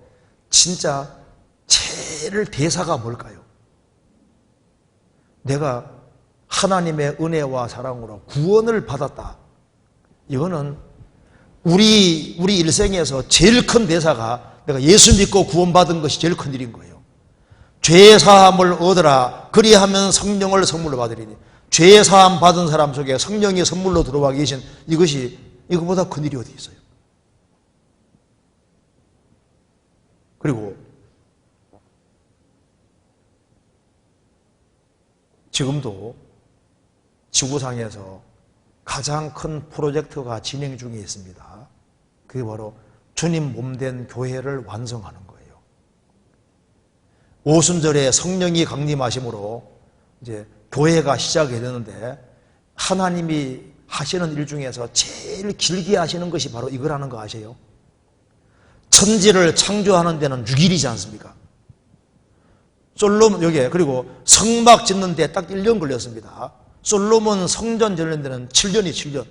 진짜 제일 대사가 뭘까요? 내가 하나님의 은혜와 사랑으로 구원을 받았다. 이거는 우리 일생에서 제일 큰 대사가 내가 예수 믿고 구원받은 것이 제일 큰 일인 거예요. 죄 사함을 얻으라 그리하면 성령을 선물로 받으리니 죄 사함 받은 사람 속에 성령이 선물로 들어와 계신 이것이 이거보다 큰 일이 어디 있어요. 그리고 지금도 지구상에서 가장 큰 프로젝트가 진행 중에 있습니다. 그게 바로 주님 몸된 교회를 완성하는 거예요. 오순절에 성령이 강림하심으로 이제 교회가 시작이 되는데 하나님이 하시는 일 중에서 제일 길게 하시는 것이 바로 이거라는 거 아세요? 천지를 창조하는 데는 6일이지 않습니까? 솔로몬, 여기에, 그리고 성막 짓는 데 딱 1년 걸렸습니다. 솔로몬 성전 짓는 데는 7년이 7년.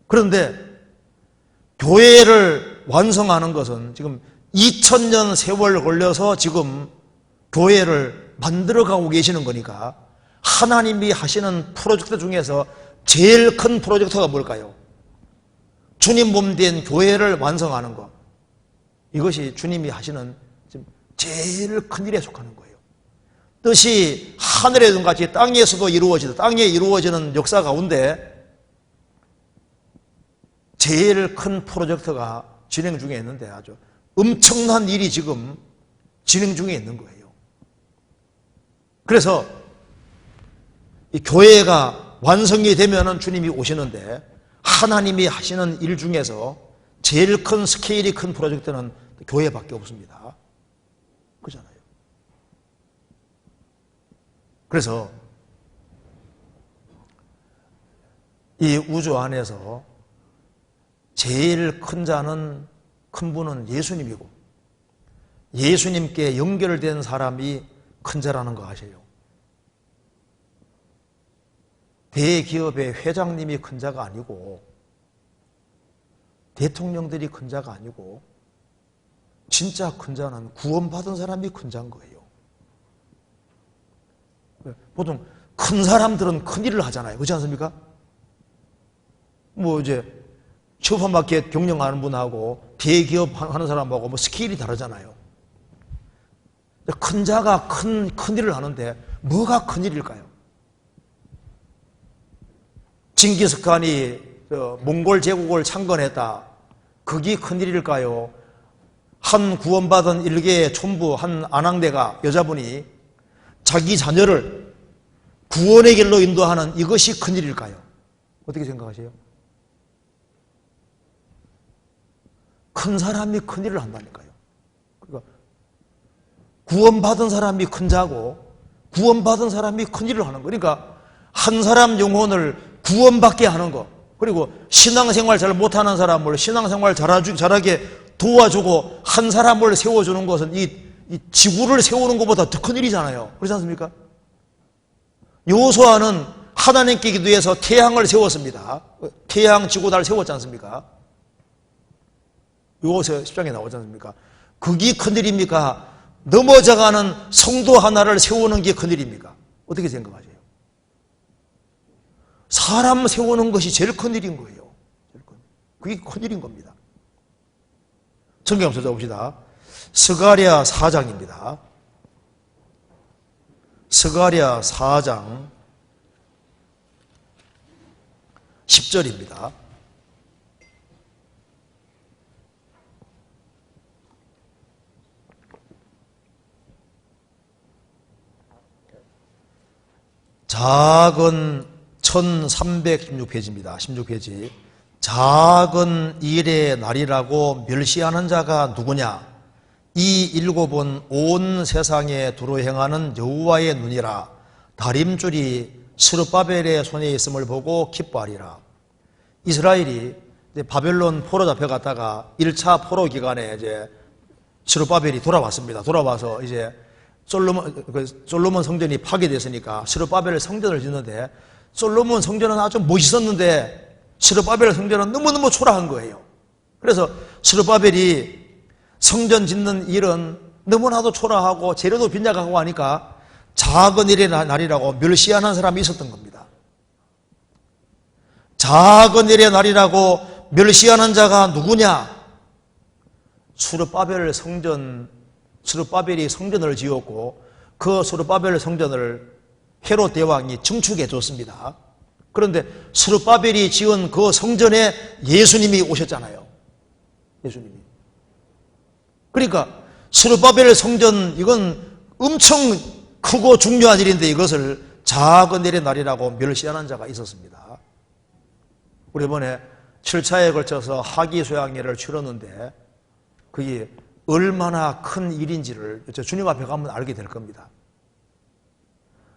그런데 교회를 완성하는 것은 지금 2000년 세월 걸려서 지금 교회를 만들어가고 계시는 거니까 하나님이 하시는 프로젝트 중에서 제일 큰 프로젝트가 뭘까요? 주님 몸 된 교회를 완성하는 것. 이것이 주님이 하시는 제일 큰 일에 속하는 거예요. 뜻이 하늘에도 같이 땅에서도 이루어지다. 땅에 이루어지는 역사 가운데 제일 큰 프로젝트가 진행 중에 있는데 아주 엄청난 일이 지금 진행 중에 있는 거예요. 그래서 이 교회가 완성이 되면은 주님이 오시는데 하나님이 하시는 일 중에서 제일 큰 스케일이 큰 프로젝트는 교회밖에 없습니다. 그렇잖아요. 그래서 이 우주 안에서 제일 큰 자는, 큰 분은 예수님이고 예수님께 연결된 사람이 큰 자라는 거 아세요? 대기업의 회장님이 큰 자가 아니고 대통령들이 큰 자가 아니고 진짜 큰 자는 구원받은 사람이 큰 자인 거예요. 보통 큰 사람들은 큰 일을 하잖아요. 그렇지 않습니까? 뭐 이제 슈퍼마켓 경영하는 분하고 대기업 하는 사람하고 뭐 스케일이 다르잖아요. 큰 자가 큰 일을 하는데 뭐가 큰 일일까요? 징기스칸이 몽골 제국을 창건했다. 그게 큰 일일까요? 한 구원받은 일개의 촌부, 한 아낙네가, 여자분이 자기 자녀를 구원의 길로 인도하는 이것이 큰 일일까요? 어떻게 생각하세요? 큰 사람이 큰 일을 한다니까요. 그러니까 구원받은 사람이 큰 자고 구원받은 사람이 큰 일을 하는 거. 그러니까 한 사람 영혼을 구원받게 하는 거. 그리고 신앙생활 잘 못하는 사람을 신앙생활 잘하게 도와주고 한 사람을 세워주는 것은 이 지구를 세우는 것보다 더 큰 일이잖아요. 그렇지 않습니까? 여호수아는 하나님께 기도해서 태양을 세웠습니다. 태양, 지구, 달 세웠지 않습니까? 여호수아 10장에 나오지 않습니까? 그게 큰일입니까? 넘어져가는 성도 하나를 세우는 게 큰일입니까? 어떻게 생각하세요? 사람 세우는 것이 제일 큰일인 거예요. 그게 큰일인 겁니다. 성경 한번 찾아봅시다. 스가랴 4장입니다. 스가랴 4장 10절입니다. 작은 1316페이지입니다. 16페이지. 작은 일의 날이라고 멸시하는 자가 누구냐? 이 일곱은 온 세상에 두루 행하는 여호와의 눈이라. 다림줄이 스룹바벨의 손에 있음을 보고 기뻐하리라. 이스라엘이 이제 바벨론 포로 잡혀갔다가 1차 포로 기간에 이제 스룹바벨이 돌아왔습니다. 돌아와서 이제 솔로몬 성전이 파괴됐으니까 스룹바벨 성전을 짓는데 솔로몬 성전은 아주 멋있었는데 스룹바벨 성전은 너무너무 초라한 거예요. 그래서 스룹바벨이 성전 짓는 일은 너무나도 초라하고 재료도 빈약하고 하니까 작은 일의 날이라고 멸시하는 사람이 있었던 겁니다. 작은 일의 날이라고 멸시하는 자가 누구냐? 스룹바벨이 성전을 지었고 그 스룹바벨 성전을 헤롯 대왕이 증축해 줬습니다. 그런데 스룹바벨이 지은 그 성전에 예수님이 오셨잖아요. 예수님이. 그러니까 스룹바벨 성전 이건 엄청 크고 중요한 일인데 이것을 작은 일의 날이라고 멸시하는 자가 있었습니다. 우리 이번에 7차에 걸쳐서 하기소양회를 치렀는데 그게 얼마나 큰 일인지를 주님 앞에 가면 알게 될 겁니다.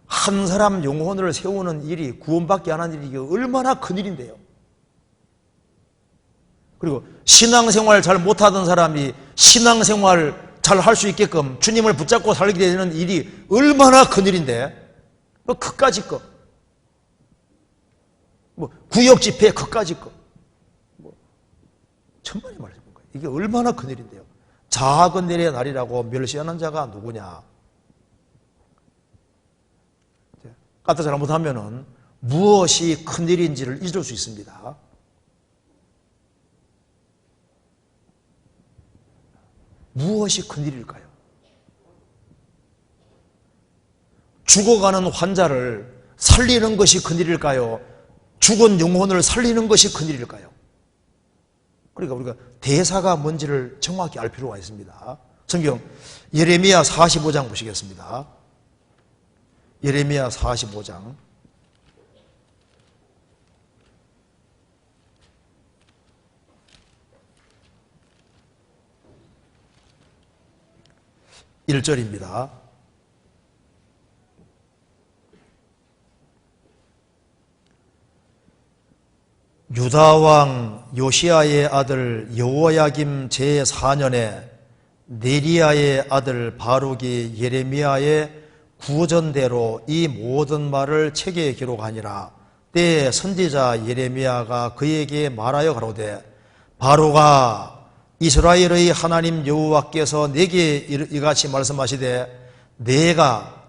한 사람 영혼을 세우는 일이, 구원받게 하는 일이 얼마나 큰 일인데요. 그리고 신앙생활 잘 못하던 사람이 신앙생활 잘 할 수 있게끔 주님을 붙잡고 살게 되는 일이 얼마나 큰 일인데, 그까짓 거, 구역 집회 그까짓 거, 천만의 말씀인 거예요. 이게 얼마나 큰 일인데요. 작은 일의 날이라고 멸시하는 자가 누구냐? 까딱 잘못하면은 무엇이 큰 일인지를 잊을 수 있습니다. 무엇이 큰 일일까요? 죽어가는 환자를 살리는 것이 큰 일일까요? 죽은 영혼을 살리는 것이 큰 일일까요? 그러니까 우리가 대사가 뭔지를 정확히 알 필요가 있습니다. 성경 예레미야 45장 보시겠습니다. 예레미야 45장 1절입니다. 유다왕 요시야의 아들 여호야김 제4년에 네리야의 아들 바룩이 예레미야의 구전대로 이 모든 말을 책에 기록하니라. 때에 선지자 예레미야가 그에게 말하여 가로되, 바룩아, 이스라엘의 하나님 여호와께서 내게 이같이 말씀하시되,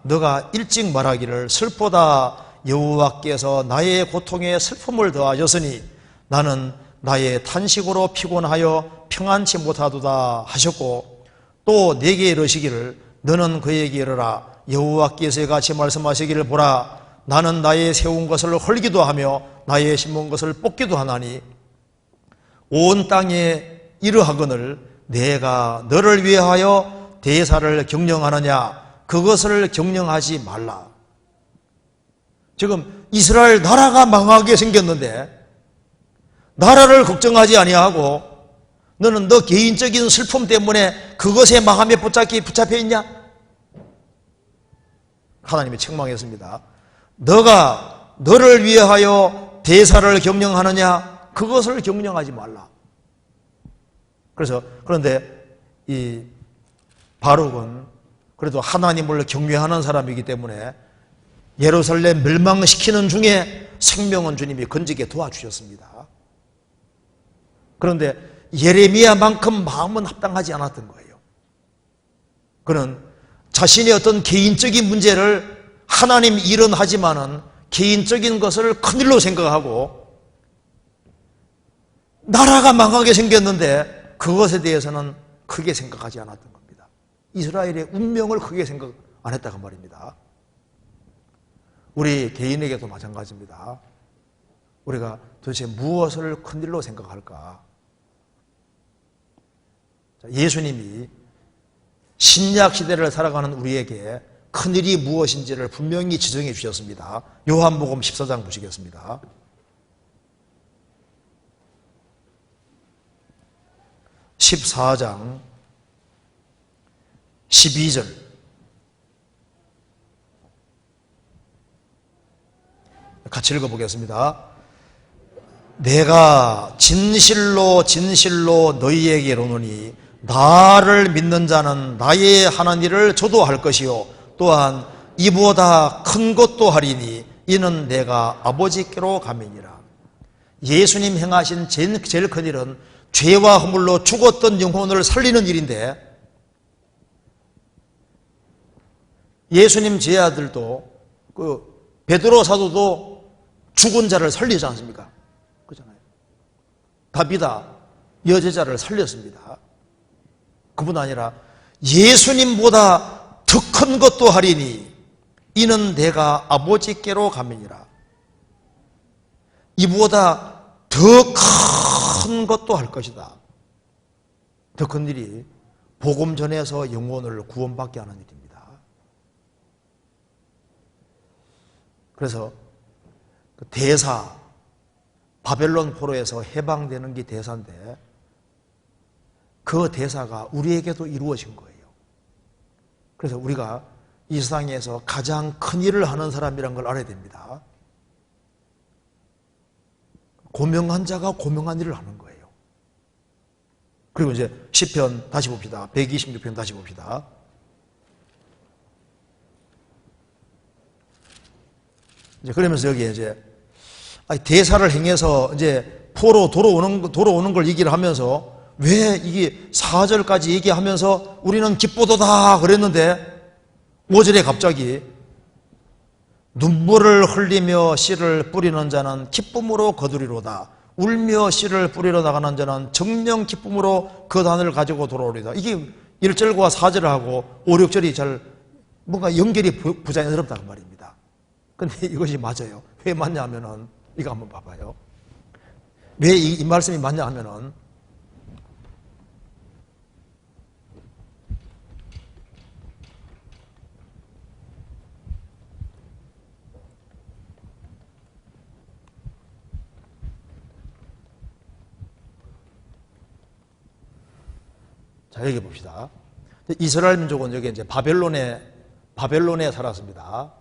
너가 일찍 말하기를 슬프다, 여호와께서 나의 고통에 슬픔을 더하셨으니 나는 나의 탄식으로 피곤하여 평안치 못하도다 하셨고, 또 내게 이르시기를 너는 그에게 이르라, 여호와께서 이같이 말씀하시기를 보라, 나는 나의 세운 것을 헐기도 하며 나의 심은 것을 뽑기도 하나니 온 땅에 이러하거늘 내가 너를 위하여 대사를 경영하느냐, 그것을 경영하지 말라. 지금 이스라엘 나라가 망하게 생겼는데 나라를 걱정하지 아니하고 너는 너 개인적인 슬픔 때문에 그것에 마음에 붙잡혀 있냐? 하나님이 책망했습니다. 너가 너를 위하여 대사를 경영하느냐, 그것을 경영하지 말라. 그런데 이 바룩은 그래도 하나님을 경외하는 사람이기 때문에 예루살렘 멸망시키는 중에 생명은 주님이 건지게 도와주셨습니다. 그런데 예레미야만큼 마음은 합당하지 않았던 거예요. 그는 자신의 어떤 개인적인 문제를 하나님 일은 하지만은 개인적인 것을 큰일로 생각하고 나라가 망하게 생겼는데 그것에 대해서는 크게 생각하지 않았던 겁니다. 이스라엘의 운명을 크게 생각 안 했다고 말입니다. 우리 개인에게도 마찬가지입니다. 우리가 도대체 무엇을 큰일로 생각할까? 예수님이 신약 시대를 살아가는 우리에게 큰일이 무엇인지를 분명히 지정해 주셨습니다. 요한복음 14장 보시겠습니다. (14장) 12절 같이 읽어보겠습니다. 내가 진실로 진실로 너희에게 이르노니 나를 믿는 자는 나의 하는 일을 저도 할 것이요 또한 이보다 큰 것도 하리니 이는 내가 아버지께로 가미니라. 예수님 행하신 제일 큰 일은 죄와 허물로 죽었던 영혼을 살리는 일인데, 예수님 제 아들도 베드로 사도도 죽은 자를 살리지 않습니까? 그렇잖아요. 다비다 여제자를 살렸습니다. 그뿐 아니라 예수님보다 더 큰 것도 하리니 이는 내가 아버지께로 가미니라. 이보다 더 큰 것도 할 것이다. 더 큰 일이 복음 전해서 영혼을 구원받게 하는 일입니다. 그래서 대사, 바벨론 포로에서 해방되는 게 대사인데 그 대사가 우리에게도 이루어진 거예요. 그래서 우리가 이 세상에서 가장 큰 일을 하는 사람이란 걸 알아야 됩니다. 고명한 자가 고명한 일을 하는 거예요. 그리고 이제 시편 다시 봅시다. 126편 다시 봅시다. 이제 그러면서 여기에 이제 대사를 행해서 이제 포로 돌아오는 걸 얘기를 하면서 왜 이게 4절까지 얘기하면서 우리는 기쁘도다 그랬는데 5절에 갑자기 눈물을 흘리며 씨를 뿌리는 자는 기쁨으로 거두리로다. 울며 씨를 뿌리러 나가는 자는 정령 기쁨으로 그 단을 가지고 돌아오리다. 이게 1절과 4절을 하고 5, 6절이 잘 뭔가 연결이 부자연스럽다 그 말입니다. 근데 이것이 맞아요. 왜 맞냐 하면은 이거 한번 봐봐요. 왜 이 말씀이 맞냐 하면은 자, 여기 봅시다. 이스라엘 민족은 여기 이제 바벨론에 살았습니다.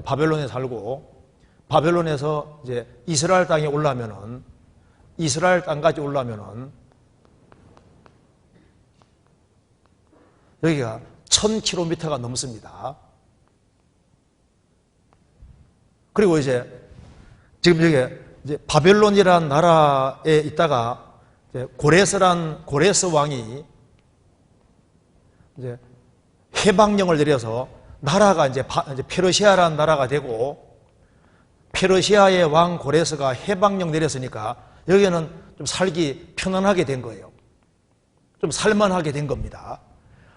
바벨론에 살고, 바벨론에서 이제 이스라엘 땅에 올라면은, 이스라엘 땅까지 올라면은, 여기가 1000km가 넘습니다. 그리고 이제, 지금 여기 이제 바벨론이라는 나라에 있다가, 고레스 왕이 이제 해방령을 내려서 나라가 이제 페르시아라는 나라가 되고 페르시아의 왕 고레스가 해방령 내렸으니까 여기는 좀 살기 편안하게 된 거예요. 좀 살만하게 된 겁니다.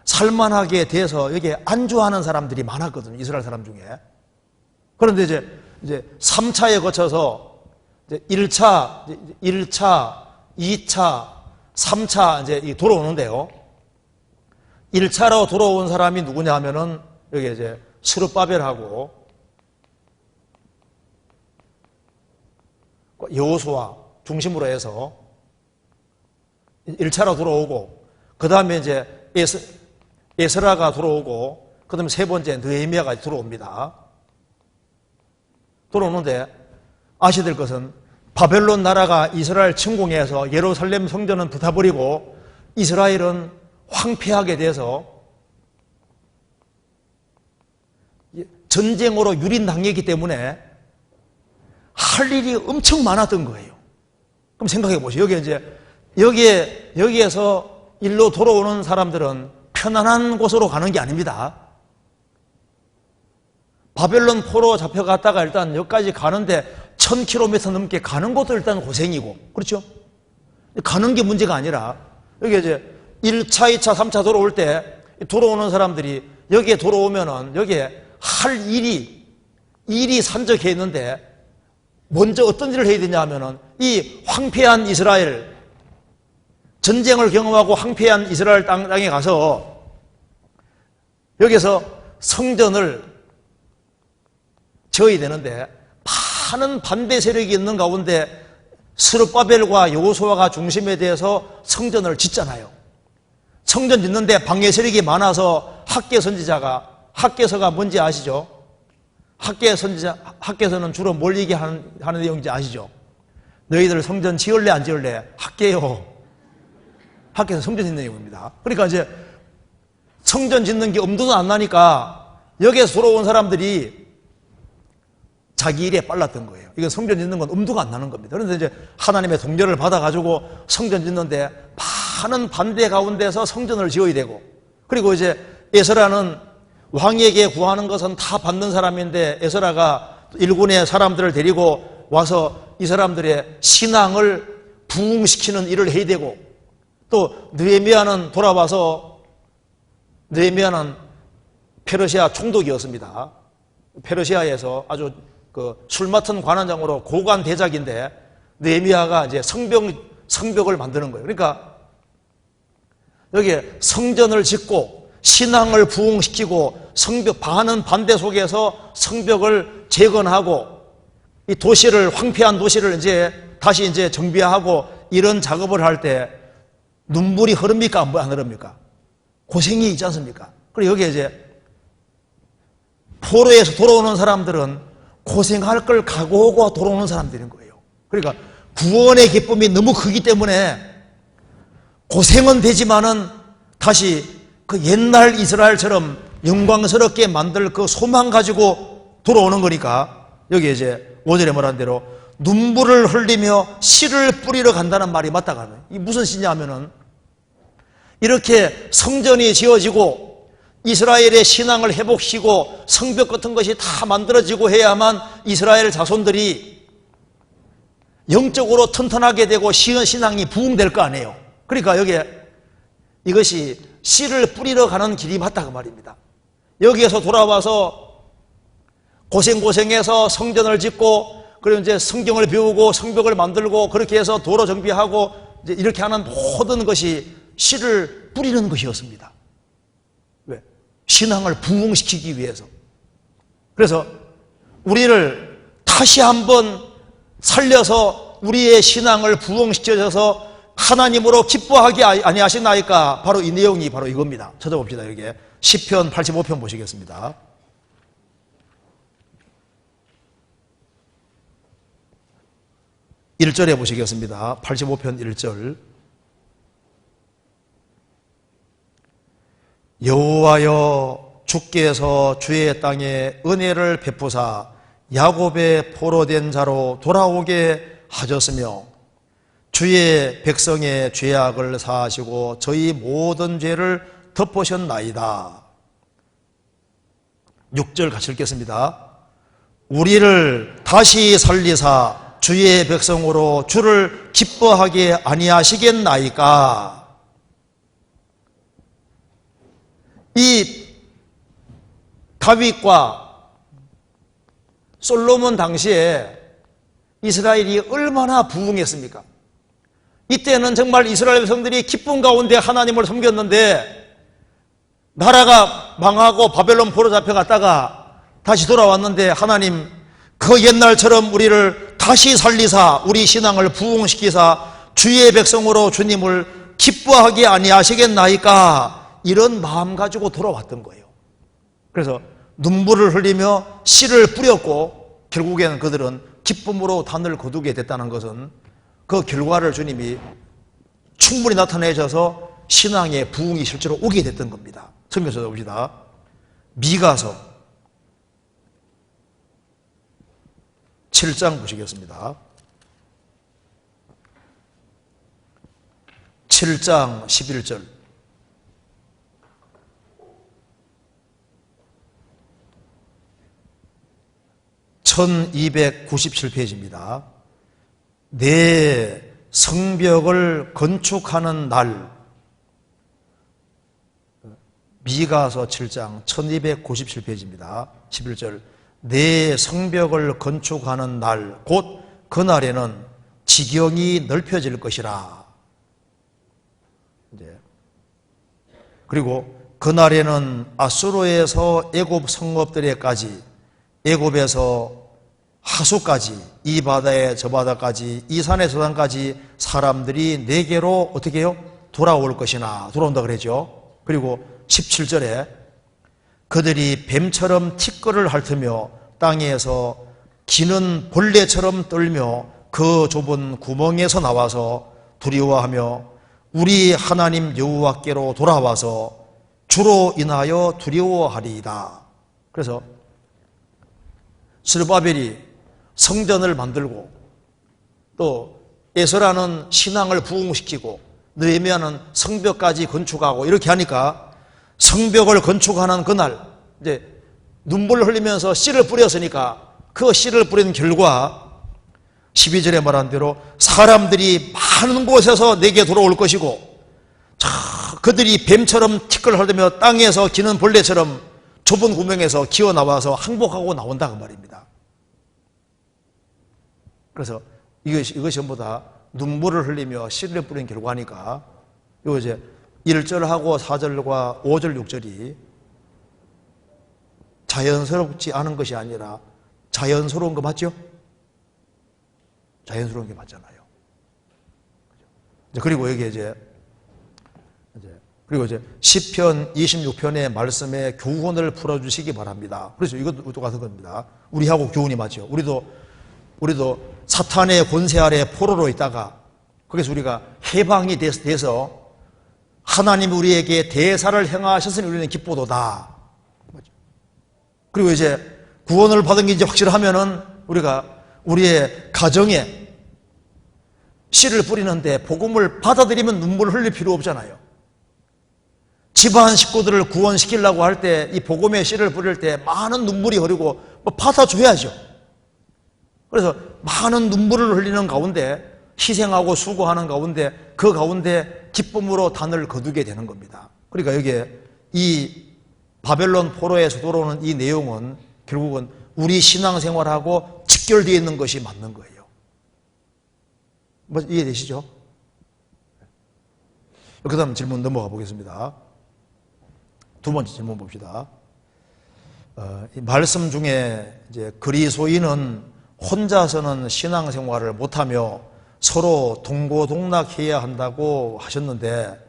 살만하게 돼서 여기에 안주하는 사람들이 많았거든요. 이스라엘 사람 중에. 그런데 이제 3차에 거쳐서 이제 1차 2차, 3차 이제 돌아오는데요. 1차로 돌아온 사람이 누구냐 하면은 여기 이제 스룹바벨하고 여호수아 중심으로 해서 1차로 돌아오고 그 다음에 이제 에스라가 돌아오고 그 다음에 세 번째 느헤미야가 들어옵니다. 돌아오는데 아셔야 될 것은 바벨론 나라가 이스라엘 침공해서 예루살렘 성전은 불타버리고 이스라엘은 황폐하게 돼서 전쟁으로 유린당했기 때문에 할 일이 엄청 많았던 거예요. 그럼 생각해 보세요. 여기에서 일로 돌아오는 사람들은 편안한 곳으로 가는 게 아닙니다. 바벨론 포로 잡혀갔다가 일단 여기까지 가는데 1000km 넘게 가는 것도 일단 고생이고, 그렇죠? 가는 게 문제가 아니라, 여기 이제 1차, 2차, 3차 돌아올 때, 돌아오는 사람들이 여기에 돌아오면은, 여기에 할 일이 산적해 있는데, 먼저 어떤 일을 해야 되냐 하면은, 이 황폐한 이스라엘, 전쟁을 경험하고 황폐한 이스라엘 땅에 가서, 여기서 성전을 지어야 되는데, 많은 반대 세력이 있는 가운데 스룹바벨과 여호수아가 중심에 대해서 성전을 짓잖아요. 성전 짓는데 방해 세력이 많아서 학개서가 뭔지 아시죠? 학개서는 주로 뭘 얘기하는 내용인지 아시죠? 너희들 성전 지을래 안 지을래? 할게요. 학개서 성전 짓는 내용입니다. 그러니까 이제 성전 짓는 게 엄두도 안 나니까 여기에서 돌아온 사람들이 자기 일에 빨랐던 거예요. 이건 성전 짓는 건 엄두가 안 나는 겁니다. 그런데 이제 하나님의 동료를 받아가지고 성전 짓는데 많은 반대 가운데서 성전을 지어야 되고, 그리고 이제 에스라는 왕에게 구하는 것은 다 받는 사람인데 에스라가 일군의 사람들을 데리고 와서 이 사람들의 신앙을 부흥시키는 일을 해야 되고, 또 느헤미야는 돌아와서 느헤미야는 페르시아 총독이었습니다. 페르시아에서 아주 술 맡은 관원장으로 고관 대작인데 느헤미야가 이제 성벽을 만드는 거예요. 그러니까 여기에 성전을 짓고 신앙을 부흥시키고 많은 반대 속에서 성벽을 재건하고 이 도시를 황폐한 도시를 다시 정비하고 이런 작업을 할 때 눈물이 흐릅니까? 안 흐릅니까? 고생이 있지 않습니까? 그리고 여기에 이제 포로에서 돌아오는 사람들은 고생할 걸 각오하고 돌아오는 사람들인 거예요. 그러니까 구원의 기쁨이 너무 크기 때문에 고생은 되지만은 다시 그 옛날 이스라엘처럼 영광스럽게 만들 그 소망 가지고 돌아오는 거니까 여기 이제 5절에 말한 대로 눈물을 흘리며 씨를 뿌리러 간다는 말이 맞다가 이 무슨 씨냐 하면은 이렇게 성전이 지어지고 이스라엘의 신앙을 회복시키고 성벽 같은 것이 다 만들어지고 해야만 이스라엘 자손들이 영적으로 튼튼하게 되고 신앙이 부흥될 거 아니에요. 그러니까 여기에 이것이 씨를 뿌리러 가는 길이 맞다 그 말입니다. 여기에서 돌아와서 고생해서 성전을 짓고 그리고 이제 성경을 배우고 성벽을 만들고 그렇게 해서 도로 정비하고 이제 이렇게 하는 모든 것이 씨를 뿌리는 것이었습니다. 왜? 신앙을 부흥시키기 위해서. 그래서 우리를 다시 한번 살려서 우리의 신앙을 부흥시켜줘서 하나님으로 기뻐하게 아니하시나이까. 바로 이 내용이 바로 이겁니다. 찾아봅시다. 여기에 시편 85편 보시겠습니다. 1절에 보시겠습니다. 85편 1절. 여호와여 주께서 주의 땅에 은혜를 베푸사 야곱의 포로된 자로 돌아오게 하셨으며 주의 백성의 죄악을 사하시고 저희 모든 죄를 덮으셨나이다. 6절 같이 읽겠습니다. 우리를 다시 살리사 주의 백성으로 주를 기뻐하게 아니하시겠나이까. 이 다윗과 솔로몬 당시에 이스라엘이 얼마나 부흥했습니까? 이때는 정말 이스라엘 백성들이 기쁨 가운데 하나님을 섬겼는데 나라가 망하고 바벨론 포로 잡혀갔다가 다시 돌아왔는데 하나님 그 옛날처럼 우리를 다시 살리사 우리 신앙을 부흥시키사 주의 백성으로 주님을 기뻐하게 아니하시겠나이까. 이런 마음 가지고 돌아왔던 거예요. 그래서 눈물을 흘리며 씨를 뿌렸고 결국에는 그들은 기쁨으로 단을 거두게 됐다는 것은 그 결과를 주님이 충분히 나타내셔서 신앙의 부흥이 실제로 오게 됐던 겁니다. 성경 찾아봅시다. 미가서 7장 보시겠습니다. 7장 11절. (1297페이지입니다) 내 성벽을 건축하는 날. 미가서 7장 1297페이지입니다. 11절. 내 성벽을 건축하는 날 곧 그날에는 지경이 넓혀질 것이라. 그리고 그날에는 아수르에서 애굽 성읍들에까지 애굽에서 하수까지 이 바다에 저 바다까지 이 산에 저 산까지 사람들이 내게로 어떻게 해요? 돌아올 것이나. 돌아온다 그러죠. 그리고 17절에 그들이 뱀처럼 티끌을 핥으며 땅에서 기는 벌레처럼 떨며 그 좁은 구멍에서 나와서 두려워하며 우리 하나님 여호와께로 돌아와서 주로 인하여 두려워하리이다. 그래서 스룹바벨이 성전을 만들고 또 에스라는 신앙을 부흥시키고 느헤미야는 성벽까지 건축하고 이렇게 하니까 성벽을 건축하는 그날 이제 눈물을 흘리면서 씨를 뿌렸으니까 그 씨를 뿌린 결과 12절에 말한 대로 사람들이 많은 곳에서 내게 돌아올 것이고 그들이 뱀처럼 티끌을 핥으며 땅에서 기는 벌레처럼 좁은 구멍에서 기어 나와서 항복하고 나온다 그 말입니다. 그래서 이것이 전부 다 눈물을 흘리며 씨를 뿌린 결과니까 요 이제 1절하고 4절과 5절, 6절이 자연스럽지 않은 것이 아니라 자연스러운 거 맞죠? 자연스러운 게 맞잖아요. 그리고 여기 이제 그리고 이제 시편 26편의 말씀에 교훈을 풀어주시기 바랍니다. 그래서 이것도 똑같은 겁니다. 우리하고 교훈이 맞죠. 우리도 사탄의 권세 아래 포로로 있다가 거기서 우리가 해방이 돼서 하나님이 우리에게 대사를 행하셨으니 우리는 기쁘도다. 그리고 이제 구원을 받은 게 이제 확실하면은 우리가 우리의 가정에 씨를 뿌리는데 복음을 받아들이면 눈물을 흘릴 필요 없잖아요. 집안 식구들을 구원시키려고 할 때 이 복음의 씨를 뿌릴 때 많은 눈물이 흐르고 받아줘야죠. 그래서 많은 눈물을 흘리는 가운데 희생하고 수고하는 가운데 그 가운데 기쁨으로 단을 거두게 되는 겁니다. 그러니까 여기에 이 바벨론 포로에서 돌아오는 이 내용은 결국은 우리 신앙생활하고 직결되어 있는 것이 맞는 거예요. 이해되시죠? 그 다음 질문 넘어가 보겠습니다. 두 번째 질문 봅시다. 이 말씀 중에 이제 그리스도인은 혼자서는 신앙생활을 못하며 서로 동고동락해야 한다고 하셨는데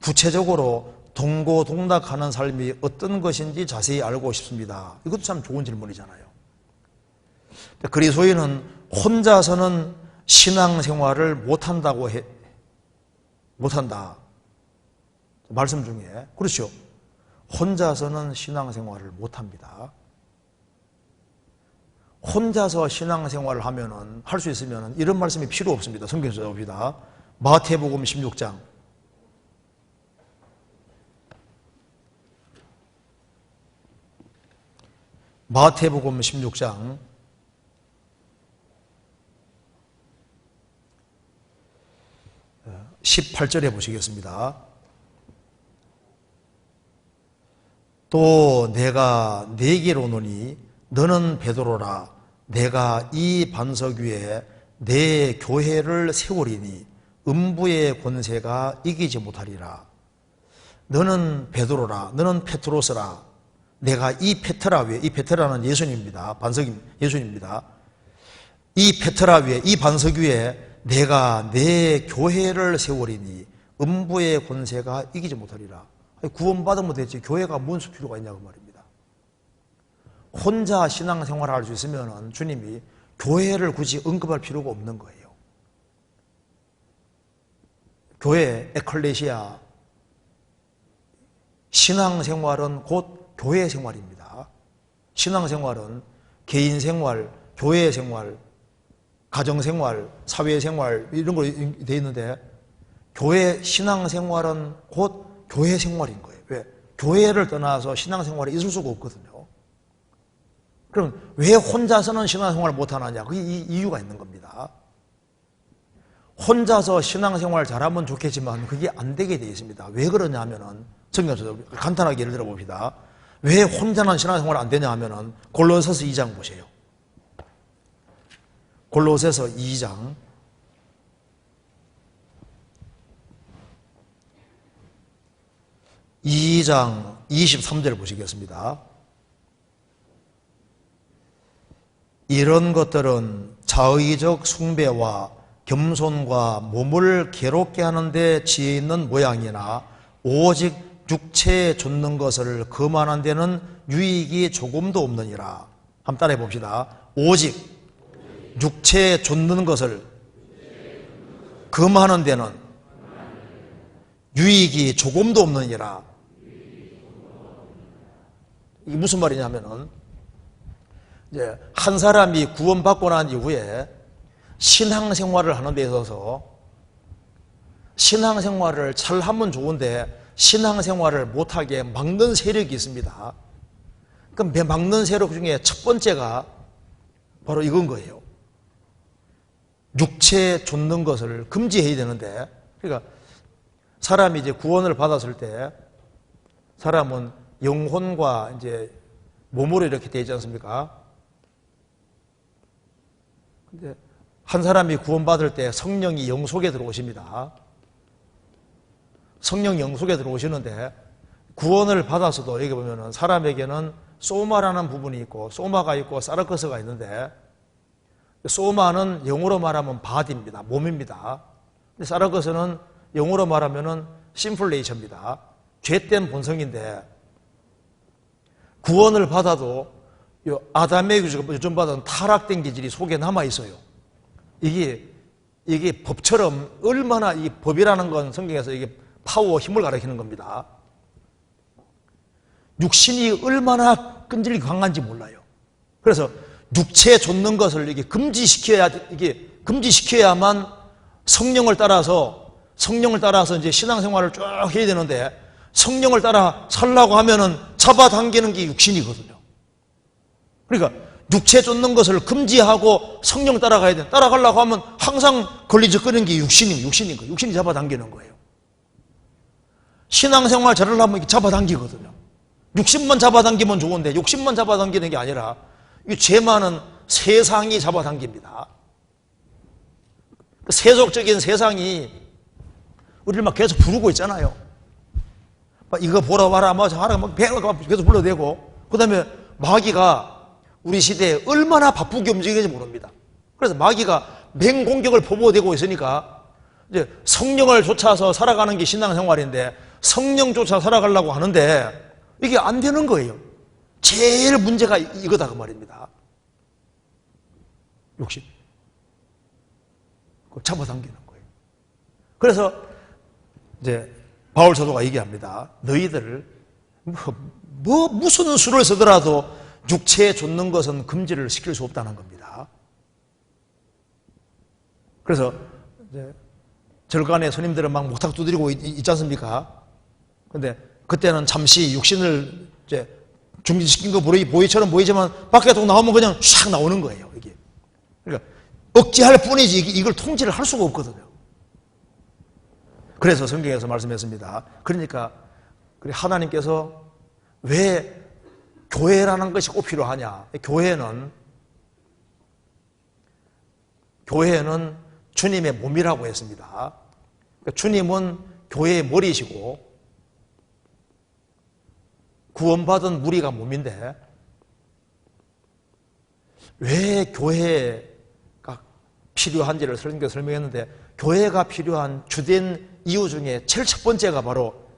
구체적으로 동고동락하는 삶이 어떤 것인지 자세히 알고 싶습니다. 이것도 참 좋은 질문이잖아요. 그리스도인은 혼자서는 신앙생활을 못한다. 말씀 중에 그렇죠. 혼자서는 신앙생활을 못합니다. 혼자서 신앙생활을 하면은 할 수 있으면 이런 말씀이 필요 없습니다. 성경 찾아봅시다. 마태복음 16장. 마태복음 16장 18절에 보시겠습니다. 또 내가 네게로 오노니 너는 베드로라. 내가 이 반석 위에 내 교회를 세우리니 음부의 권세가 이기지 못하리라. 너는 베드로라. 너는 페트로스라. 내가 이 페트라 위에, 이 페트라는 예수님입니다. 반석이 예수님입니다. 이 페트라 위에, 이 반석 위에 내가 내 교회를 세우리니 음부의 권세가 이기지 못하리라. 구원받으면 되지 교회가 뭔 필요가 있냐고 말입니다. 혼자 신앙생활을 할 수 있으면 주님이 교회를 굳이 언급할 필요가 없는 거예요. 교회, 에클레시아, 신앙생활은 곧 교회 생활입니다. 신앙생활은 개인생활, 교회생활, 가정생활, 사회생활 이런 거 돼 있는데 교회 신앙생활은 곧 교회 생활인 거예요. 왜? 교회를 떠나서 신앙생활이 있을 수가 없거든요. 그럼 왜 혼자서는 신앙생활을 못하느냐? 그게 이유가 있는 겁니다. 혼자서 신앙생활 잘하면 좋겠지만 그게 안 되게 되어 있습니다. 왜 그러냐 하면은 성경에서 간단하게 예를 들어 봅시다. 왜 혼자는 신앙생활 안 되냐 하면은 골로새서 2장 보세요. 골로새서 2장 23절 보시겠습니다. 이런 것들은 자의적 숭배와 겸손과 몸을 괴롭게 하는 데 지혜 있는 모양이나 오직 육체에 좇는 것을 금하는 데는 유익이 조금도 없느니라. 한번 따라해 봅시다. 오직 육체에 좇는 것을 금하는 데는 유익이 조금도 없느니라. 이게 무슨 말이냐면은 이제 한 사람이 구원받고 난 이후에 신앙생활을 하는 데 있어서 신앙생활을 잘 하면 좋은데 신앙생활을 못하게 막는 세력이 있습니다. 그럼 막는 세력 중에 첫 번째가 바로 이건 거예요. 육체에 좇는 것을 금지해야 되는데, 그러니까 사람이 이제 구원을 받았을 때 사람은 영혼과 이제 몸으로 이렇게 되지 않습니까? 근데 한 사람이 구원받을 때 성령이 영 속에 들어오십니다. 성령 영 속에 들어오시는데 구원을 받아서도 여기 보면은 사람에게는 소마라는 부분이 있고 소마가 있고 사르커스가 있는데 소마는 영어로 말하면 바디입니다. 몸입니다. 근데 사르커스는 영어로 말하면은 심플레이션입니다. 죄된 본성인데 구원을 받아도 아담의 요즘 받은 타락된 기질이 속에 남아 있어요. 이게 법처럼 얼마나 이 법이라는 건 성경에서 이게 파워, 힘을 가리키는 겁니다. 육신이 얼마나 끈질기게 강한지 몰라요. 그래서 육체 좇는 것을 이게 금지시켜야만 성령을 따라서 이제 신앙생활을 쭉 해야 되는데 성령을 따라 살라고 하면은 잡아당기는 게 육신이거든요. 그러니까 육체 쫓는 것을 금지하고 성령 따라가야 돼. 따라가려고 하면 항상 걸리적거리는 게 육신인 거예요. 육신이 잡아당기는 거예요. 신앙생활 잘하려면 잡아당기거든요. 육신만 잡아당기면 좋은데 육신만 잡아당기는 게 아니라 이 죄 많은 세상이 잡아당깁니다. 세속적인 세상이 우리를 막 계속 부르고 있잖아요. 이거 보러 와라, 뭐 하라, 막 계속 불러대고, 그 다음에 마귀가 우리 시대에 얼마나 바쁘게 움직이는지 모릅니다. 그래서 마귀가 맹공격을 포부되고 있으니까 이제 성령을 쫓아서 살아가는 게 신앙생활인데 성령 쫓아 살아가려고 하는데 이게 안 되는 거예요. 제일 문제가 이거다 그 말입니다. 욕심. 잡아당기는 거예요. 그래서 이제 바울 사도가 얘기합니다. 너희들 무슨 수를 쓰더라도 육체에 좇는 것은 금지를 시킬 수 없다는 겁니다. 그래서 이제 절간에 스님들은 막 목탁 두드리고 있지 않습니까? 근데 그때는 잠시 육신을 이제 중지시킨 거 보이처럼 보이지만 밖에 또 나오면 그냥 샥 나오는 거예요. 이게. 그러니까 억지할 뿐이지 이걸 통제를 할 수가 없거든요. 그래서 성경에서 말씀했습니다. 그러니까 하나님께서 왜 교회라는 것이 꼭 필요하냐? 교회는 주님의 몸이라고 했습니다. 그러니까 주님은 교회의 머리시고 구원받은 무리가 몸인데 왜 교회가 필요한지를 설명했는데 교회가 필요한 주된 이유 중에 제일 첫 번째가 바로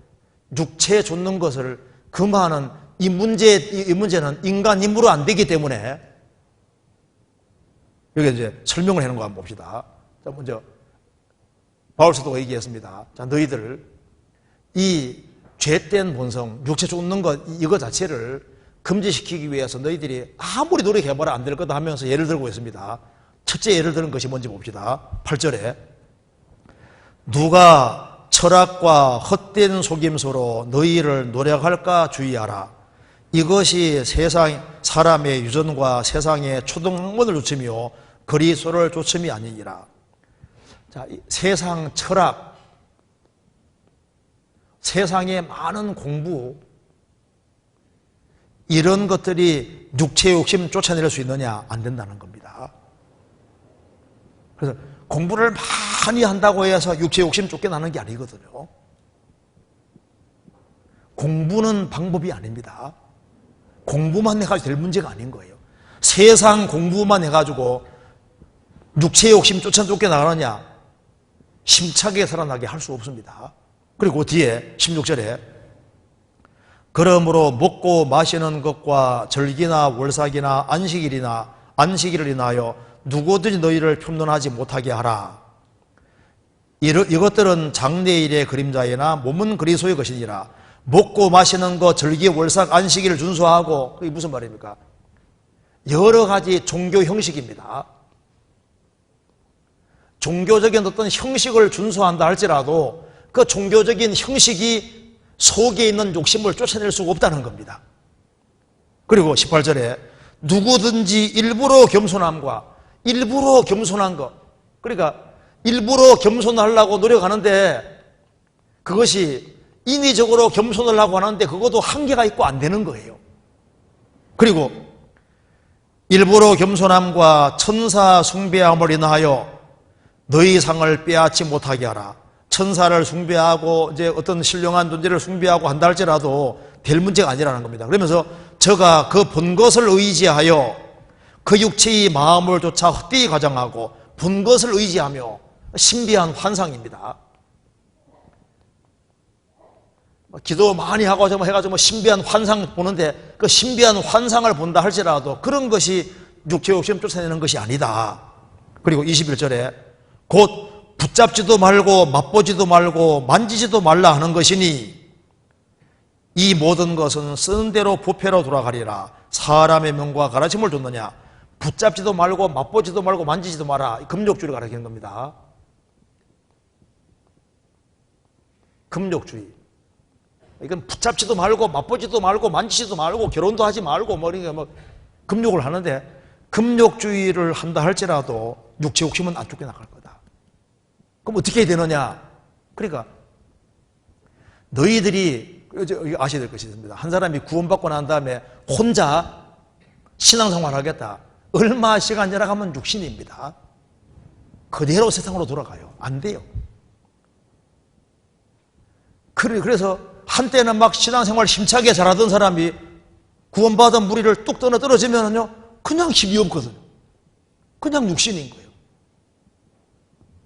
육체에 좇는 것을 금하는 이 문제는 인간 힘으로 안 되기 때문에 여기 이제 설명을 해놓은 거 한번 봅시다. 자, 먼저 바울 사도가 얘기했습니다. 자, 너희들 이 죄된 본성, 육체 쫓는 것 이거 자체를 금지시키기 위해서 너희들이 아무리 노력해봐라 안 될 거다 하면서 예를 들고 있습니다. 첫째 예를 드는 것이 뭔지 봅시다. 8절에 누가 철학과 헛된 속임수로 너희를 노력할까 주의하라. 이것이 세상 사람의 유전과 세상의 초등학문을 좇으며 그리스도를 좇음이 아니니라. 자, 세상 철학, 세상의 많은 공부 이런 것들이 육체 욕심 쫓아낼 수 있느냐? 안 된다는 겁니다. 그래서 공부를 많이 한다고 해서 육체 욕심 쫓겨나는 게 아니거든요. 공부는 방법이 아닙니다. 공부만 해가지고 될 문제가 아닌 거예요. 세상 공부만 해가지고 육체 욕심 쫓겨나가느냐? 심차게 살아나게 할 수 없습니다. 그리고 뒤에 16절에 그러므로 먹고 마시는 것과 절기나 월삭이나 안식일을 인하여 누구든지 너희를 편론하지 못하게 하라. 이것들은 장래일의 그림자이나 몸은 그리스도의 것이니라. 먹고 마시는 것, 절기, 월삭, 안식일을 준수하고 그게 무슨 말입니까? 여러 가지 종교 형식입니다. 종교적인 어떤 형식을 준수한다 할지라도 그 종교적인 형식이 속에 있는 욕심을 쫓아낼 수가 없다는 겁니다. 그리고 18절에 누구든지 일부러 겸손한 것, 그러니까 일부러 겸손하려고 노력하는데 그것이 인위적으로 겸손을 하고 하는데 그것도 한계가 있고 안 되는 거예요. 그리고 일부러 겸손함과 천사 숭배함을 인하여 너희 상을 빼앗지 못하게 하라. 천사를 숭배하고 이제 어떤 신령한 존재를 숭배하고 한다 할지라도 될 문제가 아니라는 겁니다. 그러면서 저가 그 본 것을 의지하여 그 육체의 마음을 조차 헛되이 가장하고 본 것을 의지하며 신비한 환상입니다. 기도 많이 하고 해가지고 신비한 환상 보는데 그 신비한 환상을 본다 할지라도 그런 것이 육체 욕심 쫓아내는 것이 아니다. 그리고 21절에 곧 붙잡지도 말고 맛보지도 말고 만지지도 말라 하는 것이니 이 모든 것은 쓰는 대로 부패로 돌아가리라. 사람의 명과 가르침을 줬느냐. 붙잡지도 말고 맛보지도 말고 만지지도 마라. 금욕주의를 가르치는 겁니다. 금욕주의. 이건 붙잡지도 말고 맛보지도 말고 만지지도 말고 결혼도 하지 말고 금욕을 하는데 금욕주의를 한다 할지라도 육체 욕심은 안 쫓겨나갈 거다. 그럼 어떻게 해야 되느냐? 그러니까 너희들이 아셔야 될 것이 있습니다. 한 사람이 구원받고 난 다음에 혼자 신앙생활 하겠다. 얼마 시간 지나가면 육신입니다. 그대로 세상으로 돌아가요. 안 돼요. 그래서 한때는 막 신앙생활 힘차게 잘하던 사람이 구원받은 무리를 뚝 떨어지면은요, 그냥 힘이 없거든요. 그냥 육신인 거예요.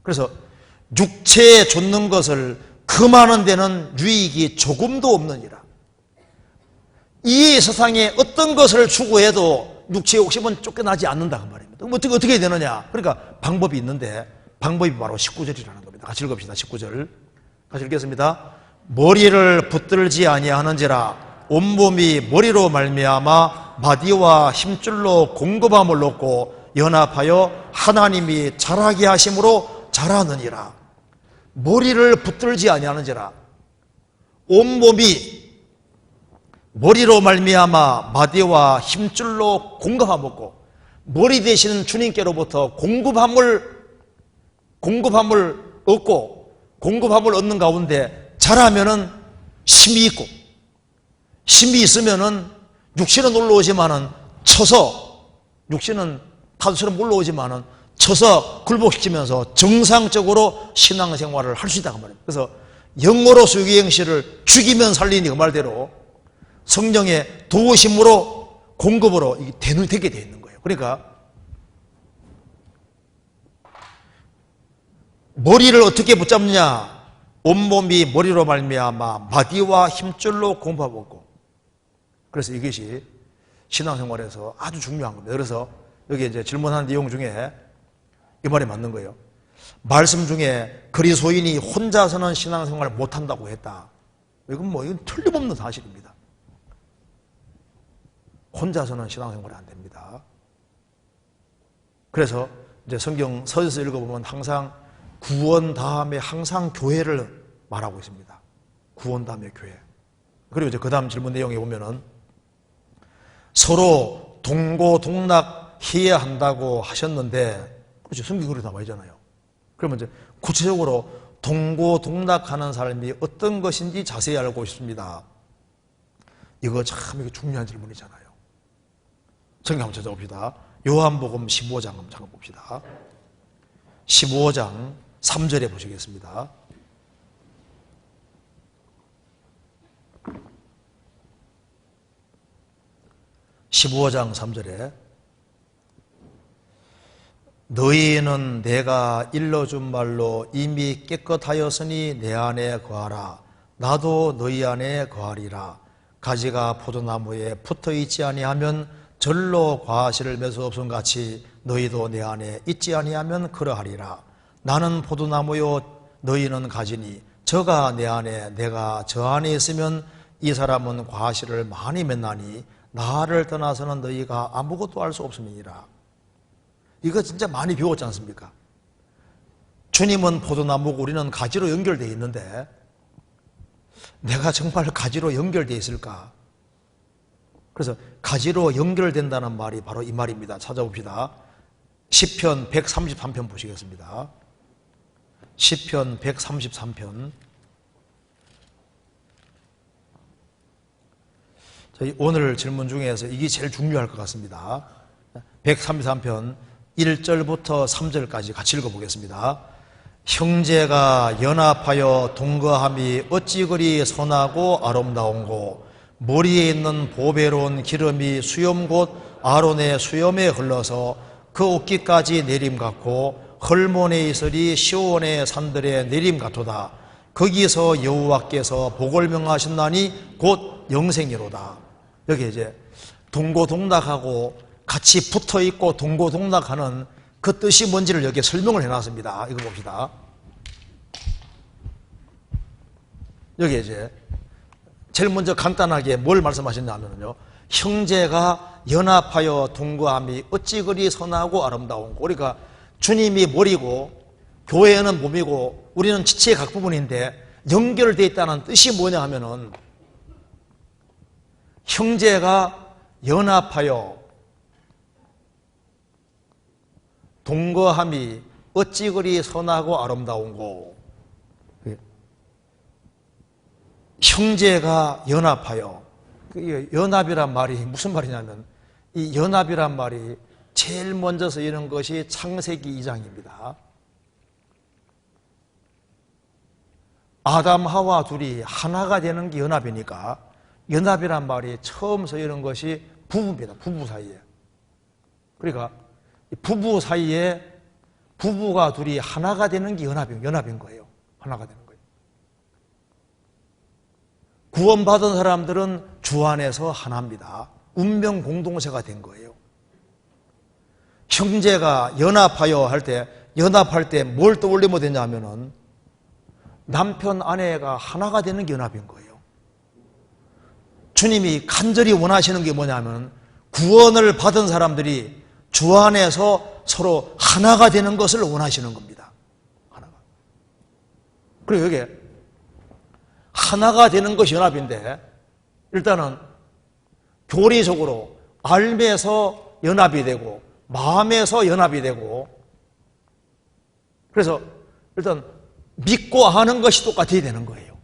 그래서 육체에 좇는 것을 금하는 데는 유익이 조금도 없느니라. 이 세상에 어떤 것을 추구해도 육체의 욕심은 쫓겨나지 않는다 그 말입니다. 어떻게 해야 되느냐? 그러니까 방법이 있는데 방법이 바로 19절이라는 겁니다. 같이 읽읍시다. 19절 같이 읽겠습니다. 머리를 붙들지 아니하는지라 온몸이 머리로 말미암아 마디와 힘줄로 공급함을 얻고 연합하여 하나님이 자라게 하심으로 자라느니라. 머리를 붙들지 아니하는지라 온몸이 머리로 말미암아 마디와 힘줄로 공급함을 얻고 머리 대신 주님께로부터 공급함을 얻고 공급함을 얻는 가운데 잘하면은 힘이 있고 힘이 있으면은 육신은 올라오지만은 쳐서 육신은 파도처럼 올라오지만은 쳐서 굴복시키면서 정상적으로 신앙생활을 할 수 있다 그 말입니다. 그래서 영어로서 유기행실을 죽이면 살리니 그 말대로 성령의 도우심으로 공급으로 이게 되게 돼 있는 거예요. 그러니까 머리를 어떻게 붙잡느냐? 온몸이 머리로 말미암아 마디와 힘줄로 공부하고 있고, 그래서 이것이 신앙생활에서 아주 중요한 겁니다. 그래서 여기 이제 질문하는 내용 중에 이 말이 맞는 거예요. 말씀 중에 그리스도인이 혼자서는 신앙생활을 못한다고 했다. 이건 틀림없는 사실입니다. 혼자서는 신앙생활이 안 됩니다. 그래서 이제 성경 서에서 읽어보면 항상 구원 다음에 항상 교회를 말하고 있습니다. 구원 다음에 교회. 그리고 이제 그 다음 질문 내용에 보면은 서로 동고동락해야 한다고 하셨는데, 그렇죠. 성경 그렇게 나와 있잖아요. 그러면 이제 구체적으로 동고동락하는 삶이 어떤 것인지 자세히 알고 싶습니다. 이거 참 이게 중요한 질문이잖아요. 성경 한번 찾아봅시다. 요한복음 15장 한번 찾아봅시다. 15장 3절에 보시겠습니다. (15장 3절에) 너희는 내가 일러준 말로 이미 깨끗하였으니 내 안에 거하라. 나도 너희 안에 거하리라. 가지가 포도나무에 붙어있지 아니하면 절로 과실을 맺을 수 없음 같이 너희도 내 안에 있지 아니하면 그러하리라. 나는 포도나무요 너희는 가지니 저가 내 안에 내가 저 안에 있으면 이 사람은 과실을 많이 맺나니 나를 떠나서는 너희가 아무것도 할 수 없음이니라. 이거 진짜 많이 배웠지 않습니까? 주님은 포도나무고 우리는 가지로 연결되어 있는데 내가 정말 가지로 연결되어 있을까? 그래서 가지로 연결된다는 말이 바로 이 말입니다. 찾아봅시다. 시편 133편 보시겠습니다. 시편 133편. 저희 오늘 질문 중에서 이게 제일 중요할 것 같습니다. 133편 1절부터 3절까지 같이 읽어보겠습니다. 형제가 연합하여 동거함이 어찌 그리 선하고 아름다운고 머리에 있는 보배로운 기름이 수염 곧 아론의 수염에 흘러서 그 옷깃까지 내림 같고 헐몬의 이슬이 시온의 산들의 내림 같도다. 거기서 여호와께서 복을 명하셨나니 곧 영생이로다. 여기 이제 동고동락하고 같이 붙어 있고 동고동락하는 그 뜻이 뭔지를 여기에 설명을 해놨습니다. 이거 봅시다. 여기 이제 제일 먼저 간단하게 뭘 말씀하셨냐면요, 형제가 연합하여 동거함이 어찌 그리 선하고 아름다운고. 그러니까 주님이 머리고 교회는 몸이고 우리는 지체의 각 부분인데 연결되어 있다는 뜻이 뭐냐 하면은, 형제가 연합하여 동거함이 어찌 그리 선하고 아름다운고. 형제가 연합하여, 연합이란 말이 무슨 말이냐면, 이 연합이란 말이 제일 먼저 쓰이는 것이 창세기 2장입니다. 아담 하와 둘이 하나가 되는 게 연합이니까, 연합이란 말이 처음 쓰이는 것이 부부입니다. 부부 사이에. 그러니까 부부 사이에 부부가 둘이 하나가 되는 게 연합인 거예요. 하나가 되는 거예요. 구원받은 사람들은 주 안에서 하나입니다. 운명 공동체가 된 거예요. 형제가 연합하여 연합할 때 뭘 떠올리면 되냐면은, 남편 아내가 하나가 되는 게 연합인 거예요. 주님이 간절히 원하시는 게 뭐냐면, 구원을 받은 사람들이 주 안에서 서로 하나가 되는 것을 원하시는 겁니다. 하나가. 그리고 여기 하나가 되는 것이 연합인데, 일단은 교리적으로 알면서 연합이 되고 마음에서 연합이 되고, 그래서 일단 믿고 아는 것이 똑같아야 되는 거예요.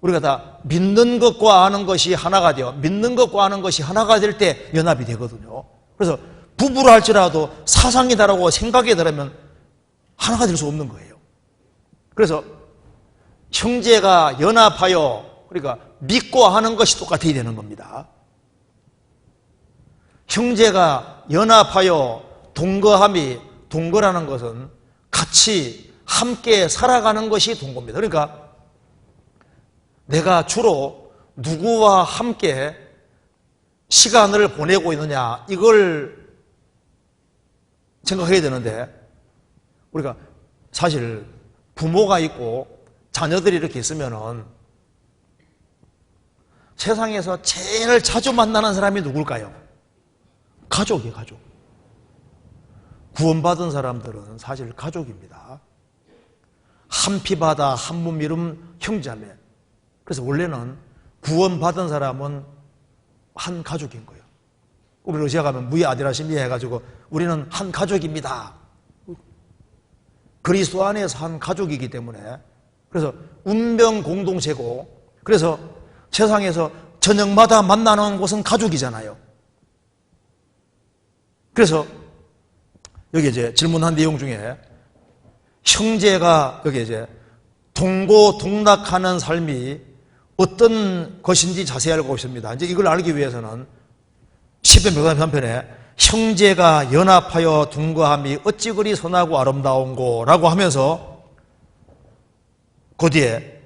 우리가 다 믿는 것과 아는 것이 하나가 되어, 믿는 것과 아는 것이 하나가 될 때 연합이 되거든요. 그래서 부부를 할지라도 사상이 다르고 생각이 다르면 하나가 될 수 없는 거예요. 그래서 형제가 연합하여, 그러니까 믿고 하는 것이 똑같아야 되는 겁니다. 형제가 연합하여 동거함이, 동거라는 것은 같이 함께 살아가는 것이 동거입니다. 그러니까 내가 주로 누구와 함께 시간을 보내고 있느냐, 이걸 생각해야 되는데, 우리가 사실 부모가 있고 자녀들이 이렇게 있으면은 세상에서 제일 자주 만나는 사람이 누굴까요? 가족이에요, 가족. 구원받은 사람들은 사실 가족입니다. 한 피바다 한 몸 이름 형제자매. 그래서 원래는 구원받은 사람은 한 가족인 거예요. 우리 러시아 가면 무의 아디라시미 해가지고 우리는 한 가족입니다. 그리스도 안에서 한 가족이기 때문에, 그래서 운명 공동체고, 그래서 세상에서 저녁마다 만나는 곳은 가족이잖아요. 그래서 여기 이제 질문한 내용 중에 형제가 여기 이제 동고동락하는 삶이 어떤 것인지 자세히 알고 있습니다. 이제 이걸 알기 위해서는 시편 133편에 형제가 연합하여 동거함이 어찌 그리 선하고 아름다운고 라고 하면서 그 뒤에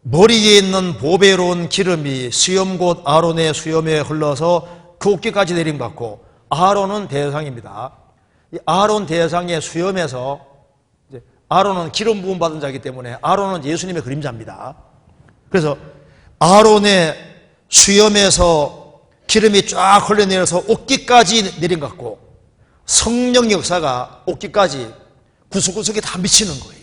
머리에 있는 보배로운 기름이 수염 곧 아론의 수염에 흘러서 그 어깨까지 내림받고, 아론은 대상입니다. 이 아론 대상의 수염에서, 이제 아론은 기름 부음 받은 자이기 때문에 아론은 예수님의 그림자입니다. 그래서 아론의 수염에서 기름이 쫙 흘러내려서 어깨까지 내림받고, 성령 역사가 어깨까지 구석구석에 다 미치는 거예요.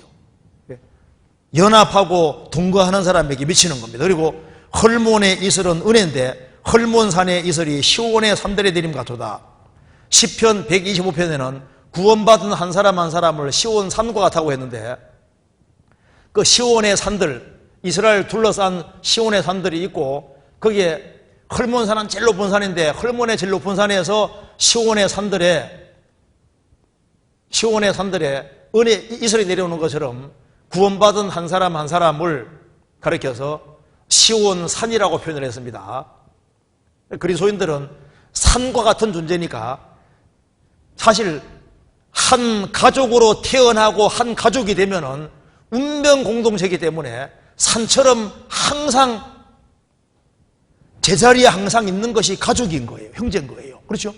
연합하고 동거하는 사람에게 미치는 겁니다. 그리고 헐몬의 이슬은 은혜인데 헐몬산의 이슬이 시온의 산들의 내림 같도다. 시편 125편에는 구원받은 한 사람 한 사람을 시온 산과 같다고 했는데, 그 시온의 산들, 이스라엘 둘러싼 시온의 산들이 있고, 거기에 헐몬산은 제일 높은 산인데 헐몬의 제일 높은 산에서 시온의 산들에 은혜 이슬이 내려오는 것처럼 구원받은 한 사람 한 사람을 가리켜서 시온산이라고 표현을 했습니다. 그리스도인들은 산과 같은 존재니까 사실 한 가족으로 태어나고 한 가족이 되면은 운명 공동체이기 때문에 산처럼 항상 제자리에 항상 있는 것이 가족인 거예요. 형제인 거예요. 그렇죠?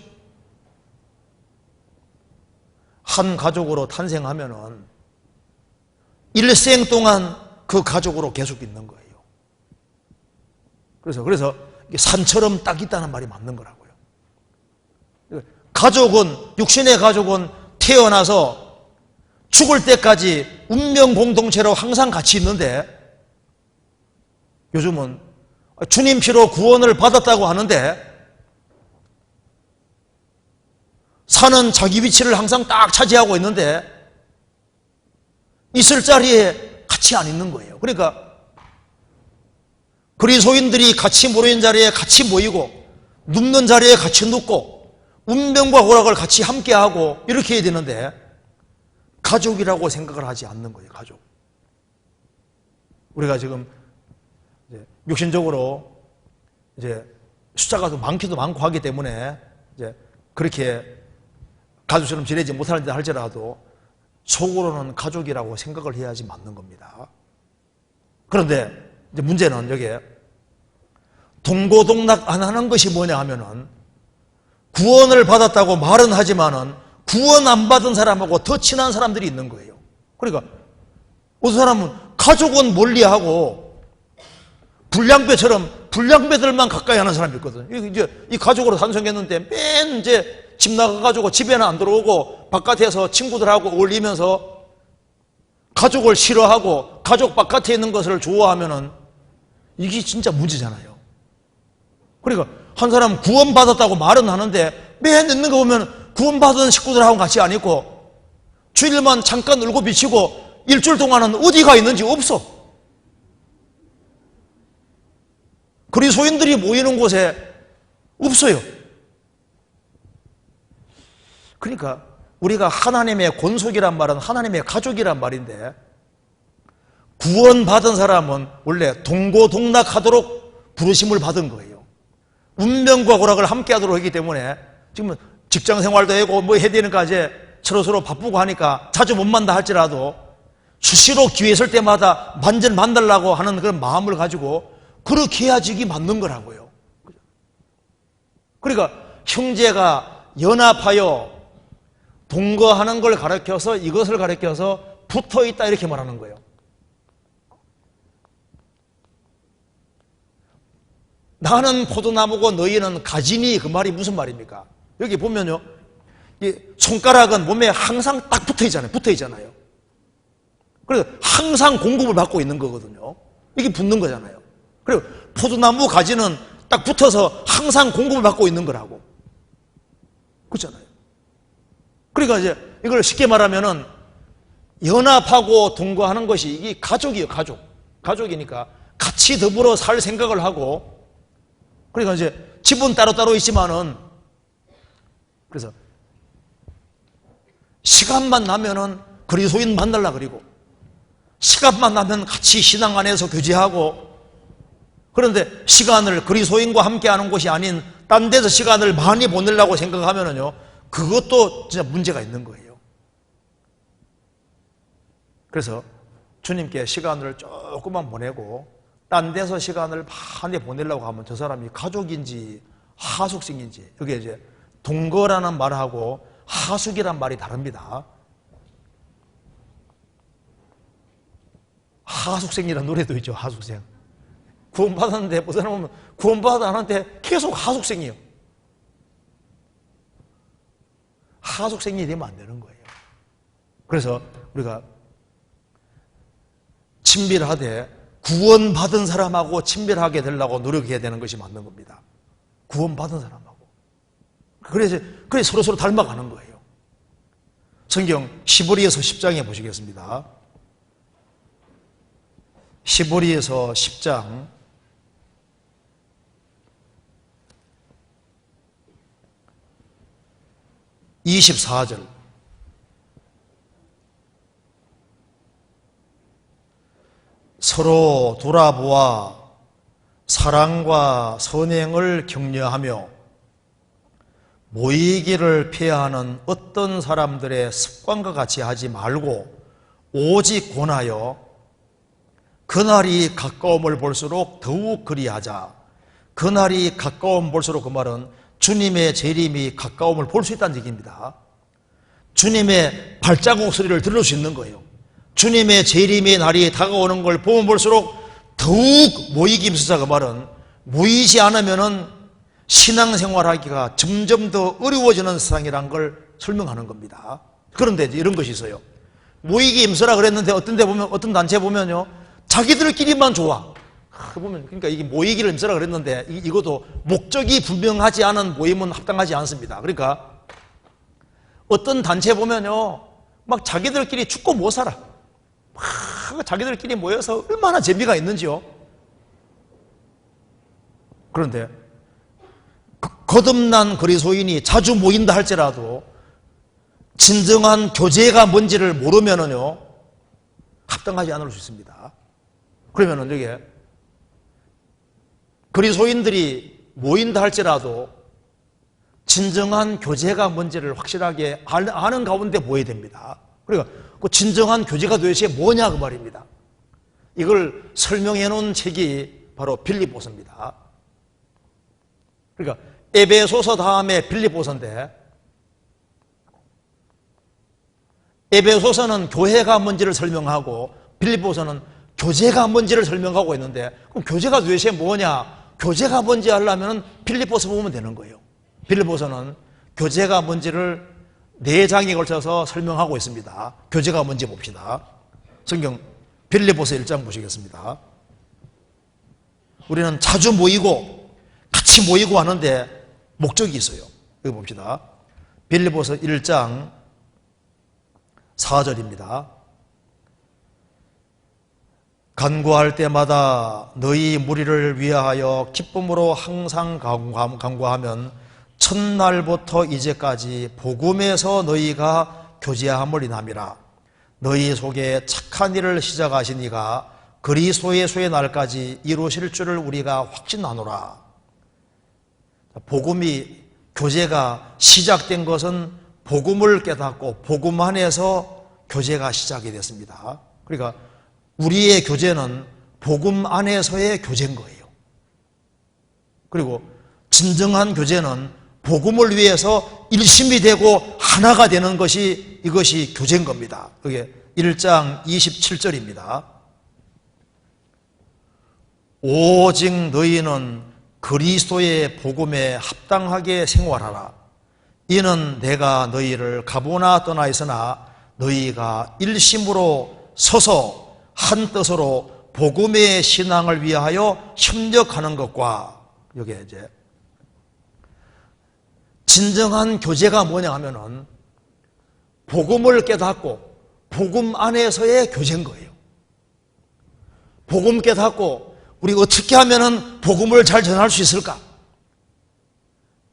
한 가족으로 탄생하면은 일생 동안 그 가족으로 계속 있는 거예요. 그래서 산처럼 딱 있다는 말이 맞는 거라고요. 가족은, 육신의 가족은 태어나서 죽을 때까지 운명 공동체로 항상 같이 있는데, 요즘은 주님 피로 구원을 받았다고 하는데 사는 자기 위치를 항상 딱 차지하고 있는데 있을 자리에 같이 안 있는 거예요. 그러니까 그리스도인들이 같이 모이는 자리에 같이 모이고 눕는 자리에 같이 눕고 운명과 오락을 같이 함께하고 이렇게 해야 되는데 가족이라고 생각을 하지 않는 거예요. 가족. 우리가 지금 육신적으로 이제 숫자가 많기도 많고 하기 때문에 이제 그렇게 가족처럼 지내지 못하는데 할지라도 속으로는 가족이라고 생각을 해야지 맞는 겁니다. 그런데 이제 문제는 여기에 동고동락 안 하는 것이 뭐냐 하면은 구원을 받았다고 말은 하지만은 구원 안 받은 사람하고 더 친한 사람들이 있는 거예요. 그러니까 어떤 사람은 가족은 멀리하고 불량배들만 가까이 하는 사람이 있거든요. 이제 이 가족으로 탄생했는데 맨 이제 집 나가가지고 집에는 안 들어오고 바깥에서 친구들하고 어울리면서 가족을 싫어하고 가족 바깥에 있는 것을 좋아하면은 이게 진짜 문제잖아요. 그러니까 한 사람 구원받았다고 말은 하는데 맨 있는 거 보면 구원받은 식구들하고 같이 안 있고 주일만 잠깐 울고 비치고 일주일 동안은 어디가 있는지 없어. 그리스도인들이 모이는 곳에 없어요. 그러니까 우리가 하나님의 권속이란 말은 하나님의 가족이란 말인데 구원받은 사람은 원래 동고동락하도록 부르심을 받은 거예요. 운명과 오락을 함께 하도록 하기 때문에 지금은 직장생활도 하고 뭐 해야 되니까 이제 서로 바쁘고 하니까 자주 못 만나 할지라도 수시로 기회 있을 때마다 만나려고 하는 그런 마음을 가지고 그렇게 해야지 이게 맞는 거라고요. 그러니까 형제가 연합하여 동거하는 걸 가르쳐서 이것을 가르쳐서 붙어있다 이렇게 말하는 거예요. 나는 포도나무고 너희는 가지니 그 말이 무슨 말입니까? 여기 보면요, 이 손가락은 몸에 항상 딱 붙어있잖아요. 그래서 항상 공급을 받고 있는 거거든요. 이게 붙는 거잖아요. 그리고 포도나무 가지는 딱 붙어서 항상 공급을 받고 있는 거라고. 그렇잖아요. 그러니까 이제 이걸 쉽게 말하면은 연합하고 동거하는 것이 이게 가족이에요, 가족. 가족이니까 같이 더불어 살 생각을 하고 그러니까 이제 집은 따로따로 있지만은 그래서 시간만 나면은 그리스도인 만나려고 그리고 시간만 나면 같이 신앙 안에서 교제하고 그런데 시간을 그리스도인과 함께 하는 곳이 아닌 딴 데서 시간을 많이 보내려고 생각하면은요 그것도 진짜 문제가 있는 거예요. 그래서 주님께 시간을 조금만 보내고 딴 데서 시간을 많이 보내려고 하면 저 사람이 가족인지 하숙생인지 여기 이제 동거라는 말하고 하숙이란 말이 다릅니다. 하숙생이라는 노래도 있죠. 하숙생. 구원받았는데 어떤 사람은 구원받아 안 하는데 계속 하숙생이에요. 하숙생이 되면 안 되는 거예요. 그래서 우리가 친밀하되 구원받은 사람하고 친밀하게 되려고 노력해야 되는 것이 맞는 겁니다. 구원받은 사람하고. 그래서 서로 닮아가는 거예요. 성경 시보리에서 10장에 보시겠습니다. 시보리에서 10장 24절 서로 돌아보아 사랑과 선행을 격려하며 모이기를 피하는 어떤 사람들의 습관과 같이 하지 말고 오직 권하여 그날이 가까움을 볼수록 더욱 그리하자. 그날이 가까움 볼수록 그 말은 주님의 재림이 가까움을 볼 수 있다는 얘기입니다. 주님의 발자국 소리를 들을 수 있는 거예요. 주님의 재림의 날이 다가오는 걸 보면 볼수록 더욱 모이기 힘쓰자. 그 말은 모이지 않으면은 신앙생활하기가 점점 더 어려워지는 세상이란 걸 설명하는 겁니다. 그런데 이런 것이 있어요. 모이기 힘쓰라 그랬는데 어떤 데 보면, 어떤 단체 보면요, 자기들끼리만 좋아. 보면, 그러니까 이게 모이기를 힘쓰라 그랬는데 이것도 목적이 분명하지 않은 모임은 합당하지 않습니다. 그러니까 어떤 단체 보면요, 막 자기들끼리 죽고 못 살아. 막 자기들끼리 모여서 얼마나 재미가 있는지요. 그런데 거듭난 그리스도인이 자주 모인다 할지라도 진정한 교제가 뭔지를 모르면은요, 합당하지 않을 수 있습니다. 그러면은 이게 그리스도인들이 모인다 할지라도 진정한 교제가 뭔지를 확실하게 아는 가운데 모여야 됩니다. 그러니까 그 진정한 교제가 도대체 뭐냐 그 말입니다. 이걸 설명해 놓은 책이 바로 빌립보서입니다. 그러니까 에베소서 다음에 빌립보서인데, 에베소서는 교회가 뭔지를 설명하고 빌립보서는 교제가 뭔지를 설명하고 있는데, 그럼 교제가 도대체 뭐냐? 교제가 뭔지 알려면 빌립보서 보면 되는 거예요. 빌립보서는 교제가 뭔지를 4장에 걸쳐서 설명하고 있습니다. 교제가 뭔지 봅시다. 성경 빌립보서 1장 보시겠습니다. 우리는 자주 모이고 같이 모이고 하는데 목적이 있어요. 여기 봅시다. 빌립보서 1장 4절입니다. 간구할 때마다 너희 무리를 위하여 기쁨으로 항상 간구하면 첫날부터 이제까지 복음에서 너희가 교제함을 인함이라. 너희 속에 착한 일을 시작하신 이가 그리스도 예수의 날까지 이루실 줄을 우리가 확신하노라. 복음이, 교제가 시작된 것은 복음을 깨닫고 복음 안에서 교제가 시작이 됐습니다. 그러니까 우리의 교제는 복음 안에서의 교제인 거예요. 그리고 진정한 교제는 복음을 위해서 일심이 되고 하나가 되는 것이, 이것이 교제인 겁니다. 그게 1장 27절입니다. 오직 너희는 그리스도의 복음에 합당하게 생활하라. 이는 내가 너희를 가보나 떠나 있으나 너희가 일심으로 서서 한 뜻으로 복음의 신앙을 위하여 협력하는 것과, 여기에 이제 진정한 교제가 뭐냐 하면은 복음을 깨닫고 복음 안에서의 교제인 거예요. 복음 깨닫고 우리 어떻게 하면은 복음을 잘 전할 수 있을까?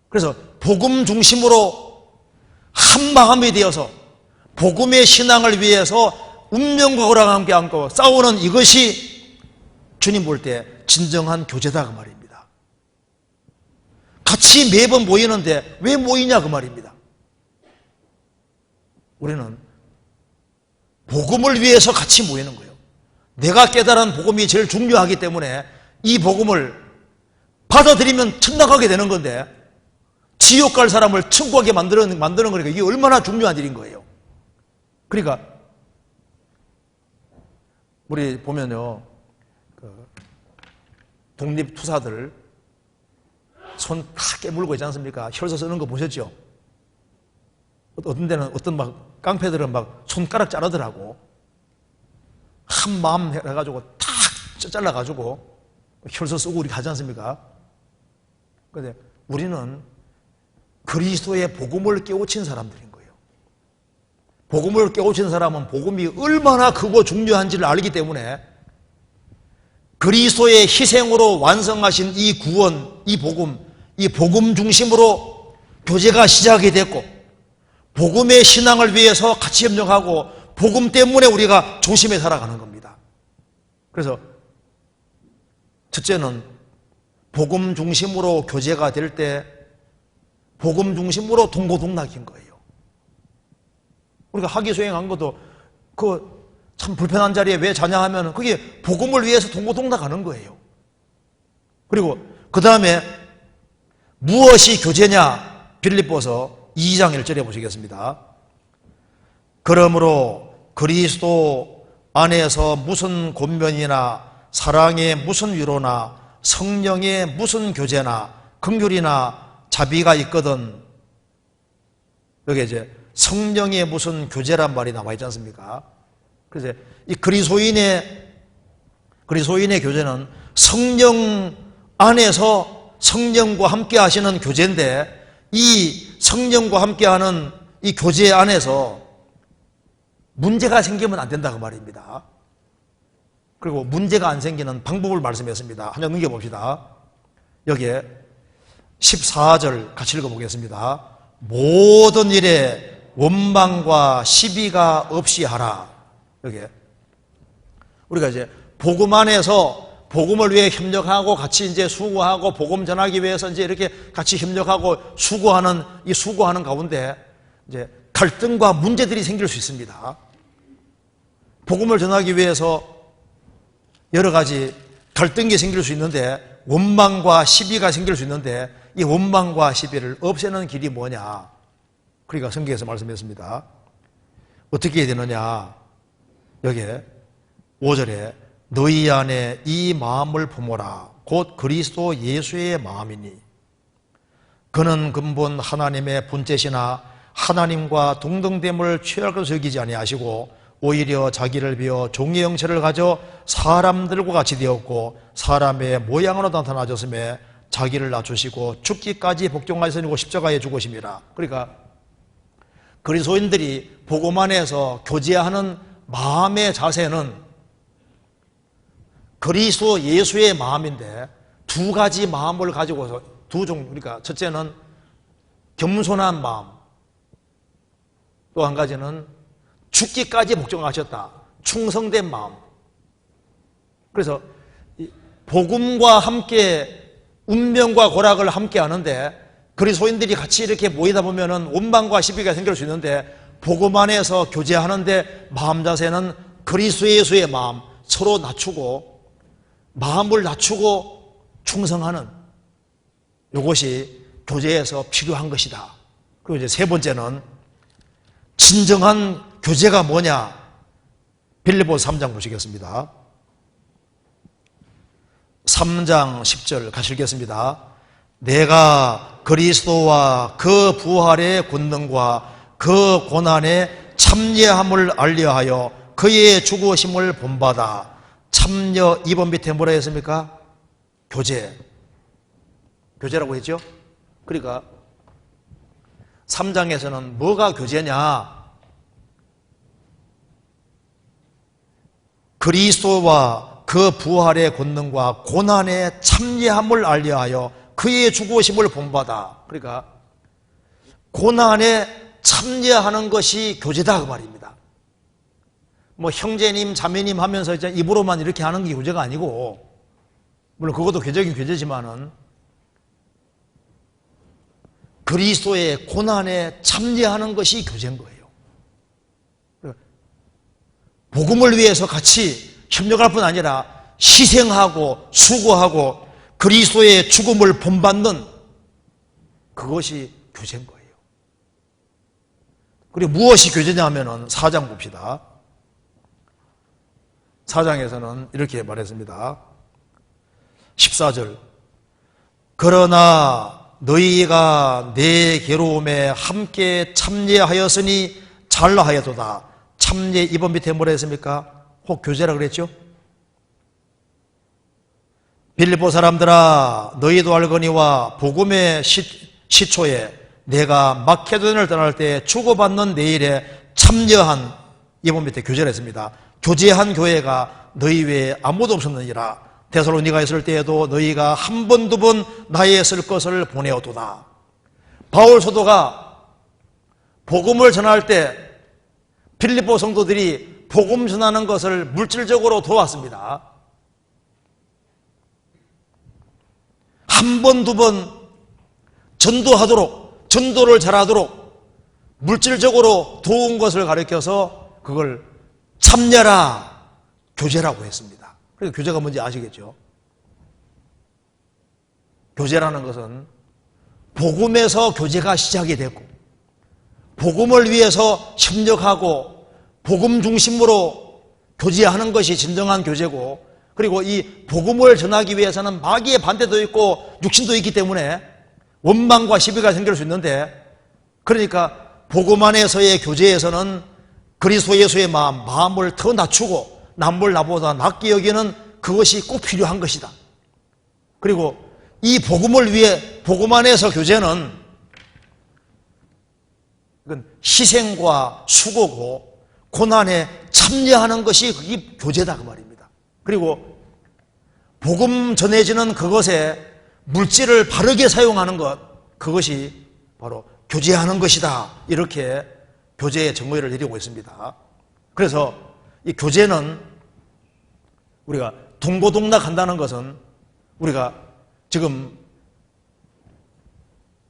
그래서 복음 중심으로 한 마음이 되어서 복음의 신앙을 위해서 운명과 오랑 함께 안고 싸우는, 이것이 주님 볼 때 진정한 교제다 그 말입니다. 같이 매번 모이는데 왜 모이냐 그 말입니다. 우리는 복음을 위해서 같이 모이는 거예요. 내가 깨달은 복음이 제일 중요하기 때문에 이 복음을 받아들이면 천당 가게 되는 건데, 지옥 갈 사람을 천국 가게 만드는 거니까 이게 얼마나 중요한 일인 거예요. 그러니까 우리 보면요, 독립투사들 손 다 깨물고 있지 않습니까? 혈서 쓰는 거 보셨죠? 어떤 데는 어떤 막 깡패들은 막 손가락 자르더라고. 한 마음 해가지고 탁 잘라가지고 혈서 쓰고 우리 가지 않습니까? 그런데 우리는 그리스도의 복음을 깨우친 사람들인 거예요. 복음을 깨우친 사람은 복음이 얼마나 크고 중요한지를 알기 때문에 그리스도의 희생으로 완성하신 이 구원, 이 복음 중심으로 교제가 시작이 됐고, 복음의 신앙을 위해서 같이 협력하고 복음 때문에 우리가 중심에 살아가는 겁니다. 그래서 첫째는 복음 중심으로 교제가 될 때 복음 중심으로 동고동락인 거예요. 우리가 학위 수행한 것도 그 참 불편한 자리에 왜 자냐 하면 그게 복음을 위해서 동고동락 하는 거예요. 그리고 그 다음에 무엇이 교제냐? 빌립보서 2장 1절에 보시겠습니다. 그러므로 그리스도 안에서 무슨 권면이나 사랑의 무슨 위로나 성령의 무슨 교제나 긍휼이나 자비가 있거든. 여기 이제 성령의 무슨 교제란 말이 나와 있지 않습니까? 그래서 이 그리스도인의 교제는 성령 안에서 성령과 함께 하시는 교제인데, 이 성령과 함께 하는 이 교제 안에서 문제가 생기면 안 된다 그 말입니다. 그리고 문제가 안 생기는 방법을 말씀했습니다. 한 장 넘겨봅시다. 여기에 14절 같이 읽어보겠습니다. 모든 일에 원망과 시비가 없이 하라. 여기에 우리가 이제 복음 안에서 복음을 위해 협력하고 같이 이제 수고하고 복음 전하기 위해서 이제 이렇게 같이 협력하고 수고하는 가운데 이제 갈등과 문제들이 생길 수 있습니다. 복음을 전하기 위해서 여러 가지 갈등이 생길 수 있는데, 원망과 시비가 생길 수 있는데, 이 원망과 시비를 없애는 길이 뭐냐? 그러니까 성경에서 말씀했습니다. 어떻게 해야 되느냐? 여기에 5절에 너희 안에 이 마음을 품어라. 곧 그리스도 예수의 마음이니 그는 근본 하나님의 본체시나 하나님과 동등됨을 취할 것을 여기지 아니하시고 오히려 자기를 비워 종의 형체를 가져 사람들과 같이 되었고 사람의 모양으로 나타나셨음에 자기를 낮추시고 죽기까지 복종하시고 십자가에 죽으심이라. 그러니까 그리스도인들이 복음 안에서 교제하는 마음의 자세는 그리스도 예수의 마음인데, 두 가지 마음을 가지고서 두 종류, 그러니까 첫째는 겸손한 마음, 또 한 가지는 죽기까지 복종하셨다, 충성된 마음. 그래서 복음과 함께 운명과 고락을 함께 하는데, 그리스도인들이 같이 이렇게 모이다 보면은 원망과 시비가 생길 수 있는데, 복음 안에서 교제하는데 마음 자세는 그리스도 예수의 마음, 서로 낮추고 마음을 낮추고 충성하는, 이것이 교제에서 필요한 것이다. 그리고 이제 세 번째는 진정한 교제가 뭐냐? 빌립보서 3장 보시겠습니다. 3장 10절 같이 읽겠습니다. 내가 그리스도와 그 부활의 권능과 그 고난의 참여함을 알려하여 그의 죽으심을 본받아. 참여 2번 밑에 뭐라 했습니까? 교제라고 했죠? 그러니까 3장에서는 뭐가 교제냐? 그리스도와 그 부활의 권능과 고난의 참여함을 알려하여 그의 죽으심을 본받아. 그러니까 고난에 참여하는 것이 교제다 그 말입니다. 뭐 형제님 자매님 하면서 이제 입으로만 이렇게 하는 게 교제가 아니고, 물론 그것도 교제긴 교제지만은 그리스도의 고난에 참여하는 것이 교제인 거예요. 복음을 위해서 같이 협력할 뿐 아니라 희생하고 수고하고 그리스도의 죽음을 본받는, 그것이 교제인 거예요. 그리고 무엇이 교제냐 하면은 4장 봅시다. 4장에서는 이렇게 말했습니다. 14절. 그러나 너희가 내 괴로움에 함께 참여하였으니 잘하여도다. 참여 2번 밑에 뭐라 했습니까? 혹 교제라 그랬죠? 빌립보 사람들아, 너희도 알거니와 복음의 시초에 내가 마케도니아를 떠날 때 주고받는 내 일에 참여한, 2번 밑에 교제를 했습니다. 교제한 교회가 너희 외에 아무도 없었느니라. 데살로니가에 있을 때에도 너희가 한 번, 두 번 나에 쓸 것을 보내어도다. 바울 사도가 복음을 전할 때 빌립보 성도들이 복음 전하는 것을 물질적으로 도왔습니다. 한 번, 두 번 전도를 잘하도록 물질적으로 도운 것을 가르쳐서 그걸 참여라 교제라고 했습니다. 그러니까 교제가 뭔지 아시겠죠? 교제라는 것은 복음에서 교제가 시작이 됐고 복음을 위해서 협력하고 복음 중심으로 교제하는 것이 진정한 교제고, 그리고 이 복음을 전하기 위해서는 마귀의 반대도 있고 육신도 있기 때문에 원망과 시비가 생길 수 있는데, 그러니까 복음 안에서의 교제에서는 그리스도 예수의 마음을 더 낮추고 남을 나보다 낮게 여기는 그것이 꼭 필요한 것이다. 그리고 이 복음을 위해 복음 안에서 교제는 이건 희생과 수고고 고난에 참여하는 것이 그게 교제다 그 말입니다. 그리고 복음 전해지는 그것에 물질을 바르게 사용하는 것, 그것이 바로 교제하는 것이다. 이렇게 교제의 정의를 내리고 있습니다. 그래서 이 교제는 우리가 동고동락한다는 것은 우리가 지금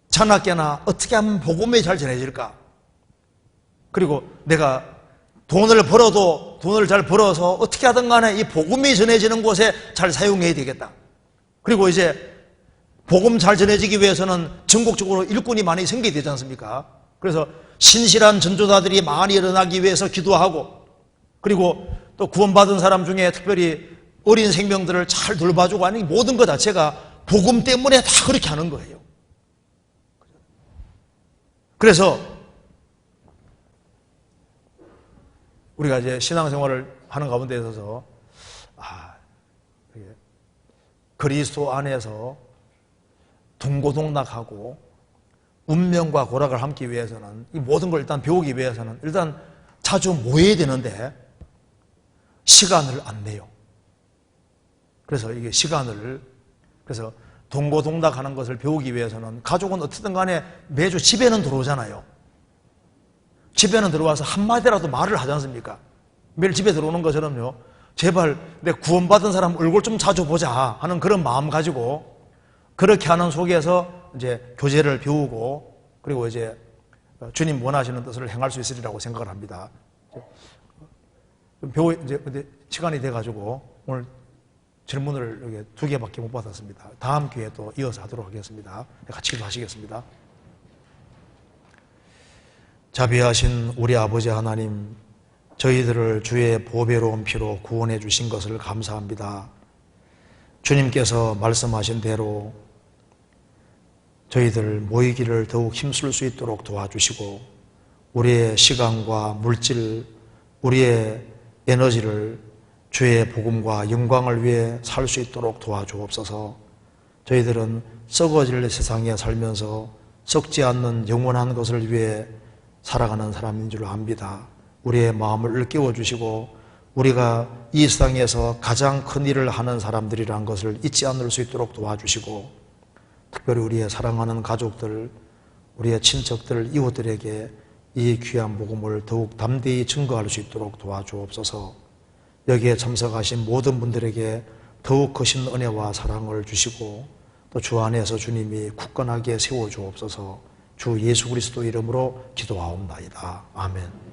자나깨나 어떻게 하면 복음이 잘 전해질까? 그리고 내가 돈을 벌어도 돈을 잘 벌어서 어떻게 하든 간에 이 복음이 전해지는 곳에 잘 사용해야 되겠다. 그리고 이제 복음 잘 전해지기 위해서는 전국적으로 일꾼이 많이 생겨야 되지 않습니까? 그래서 신실한 전도자들이 많이 일어나기 위해서 기도하고, 그리고 또 구원받은 사람 중에 특별히 어린 생명들을 잘 돌봐주고 하는 모든 것 자체가 복음 때문에 다 그렇게 하는 거예요. 그래서 우리가 이제 신앙생활을 하는 가운데 있어서 그리스도 안에서 동고동락하고 운명과 고락을 함기 위해서는 이 모든 걸 일단 배우기 위해서는 일단 자주 모여야 되는데 시간을 안 내요. 그래서 이게 그래서 동고동락하는 것을 배우기 위해서는 가족은 어떻든 간에 매주 집에는 들어오잖아요. 집에는 들어와서 한마디라도 말을 하지 않습니까? 매일 집에 들어오는 것처럼요. 제발 내 구원받은 사람 얼굴 좀 자주 보자 하는 그런 마음 가지고 그렇게 하는 속에서 이제 교제를 배우고, 그리고 이제 주님 원하시는 뜻을 행할 수 있으리라고 생각을 합니다. 이제 시간이 돼가지고 오늘 질문을 여기 2개밖에 못 받았습니다. 다음 기회에 또 이어서 하도록 하겠습니다. 같이 기도하시겠습니다. 자비하신 우리 아버지 하나님, 저희들을 주의 보배로운 피로 구원해 주신 것을 감사합니다. 주님께서 말씀하신 대로 저희들 모이기를 더욱 힘쓸 수 있도록 도와주시고, 우리의 시간과 물질, 우리의 에너지를 주의 복음과 영광을 위해 살 수 있도록 도와주옵소서. 저희들은 썩어질 세상에 살면서 썩지 않는 영원한 것을 위해 살아가는 사람인 줄 압니다. 우리의 마음을 일깨워 주시고 우리가 이 세상에서 가장 큰 일을 하는 사람들이란 것을 잊지 않을 수 있도록 도와주시고, 특별히 우리의 사랑하는 가족들, 우리의 친척들, 이웃들에게 이 귀한 복음을 더욱 담대히 증거할 수 있도록 도와주옵소서. 여기에 참석하신 모든 분들에게 더욱 크신 은혜와 사랑을 주시고 또 주 안에서 주님이 굳건하게 세워주옵소서. 주 예수 그리스도 이름으로 기도하옵나이다. 아멘.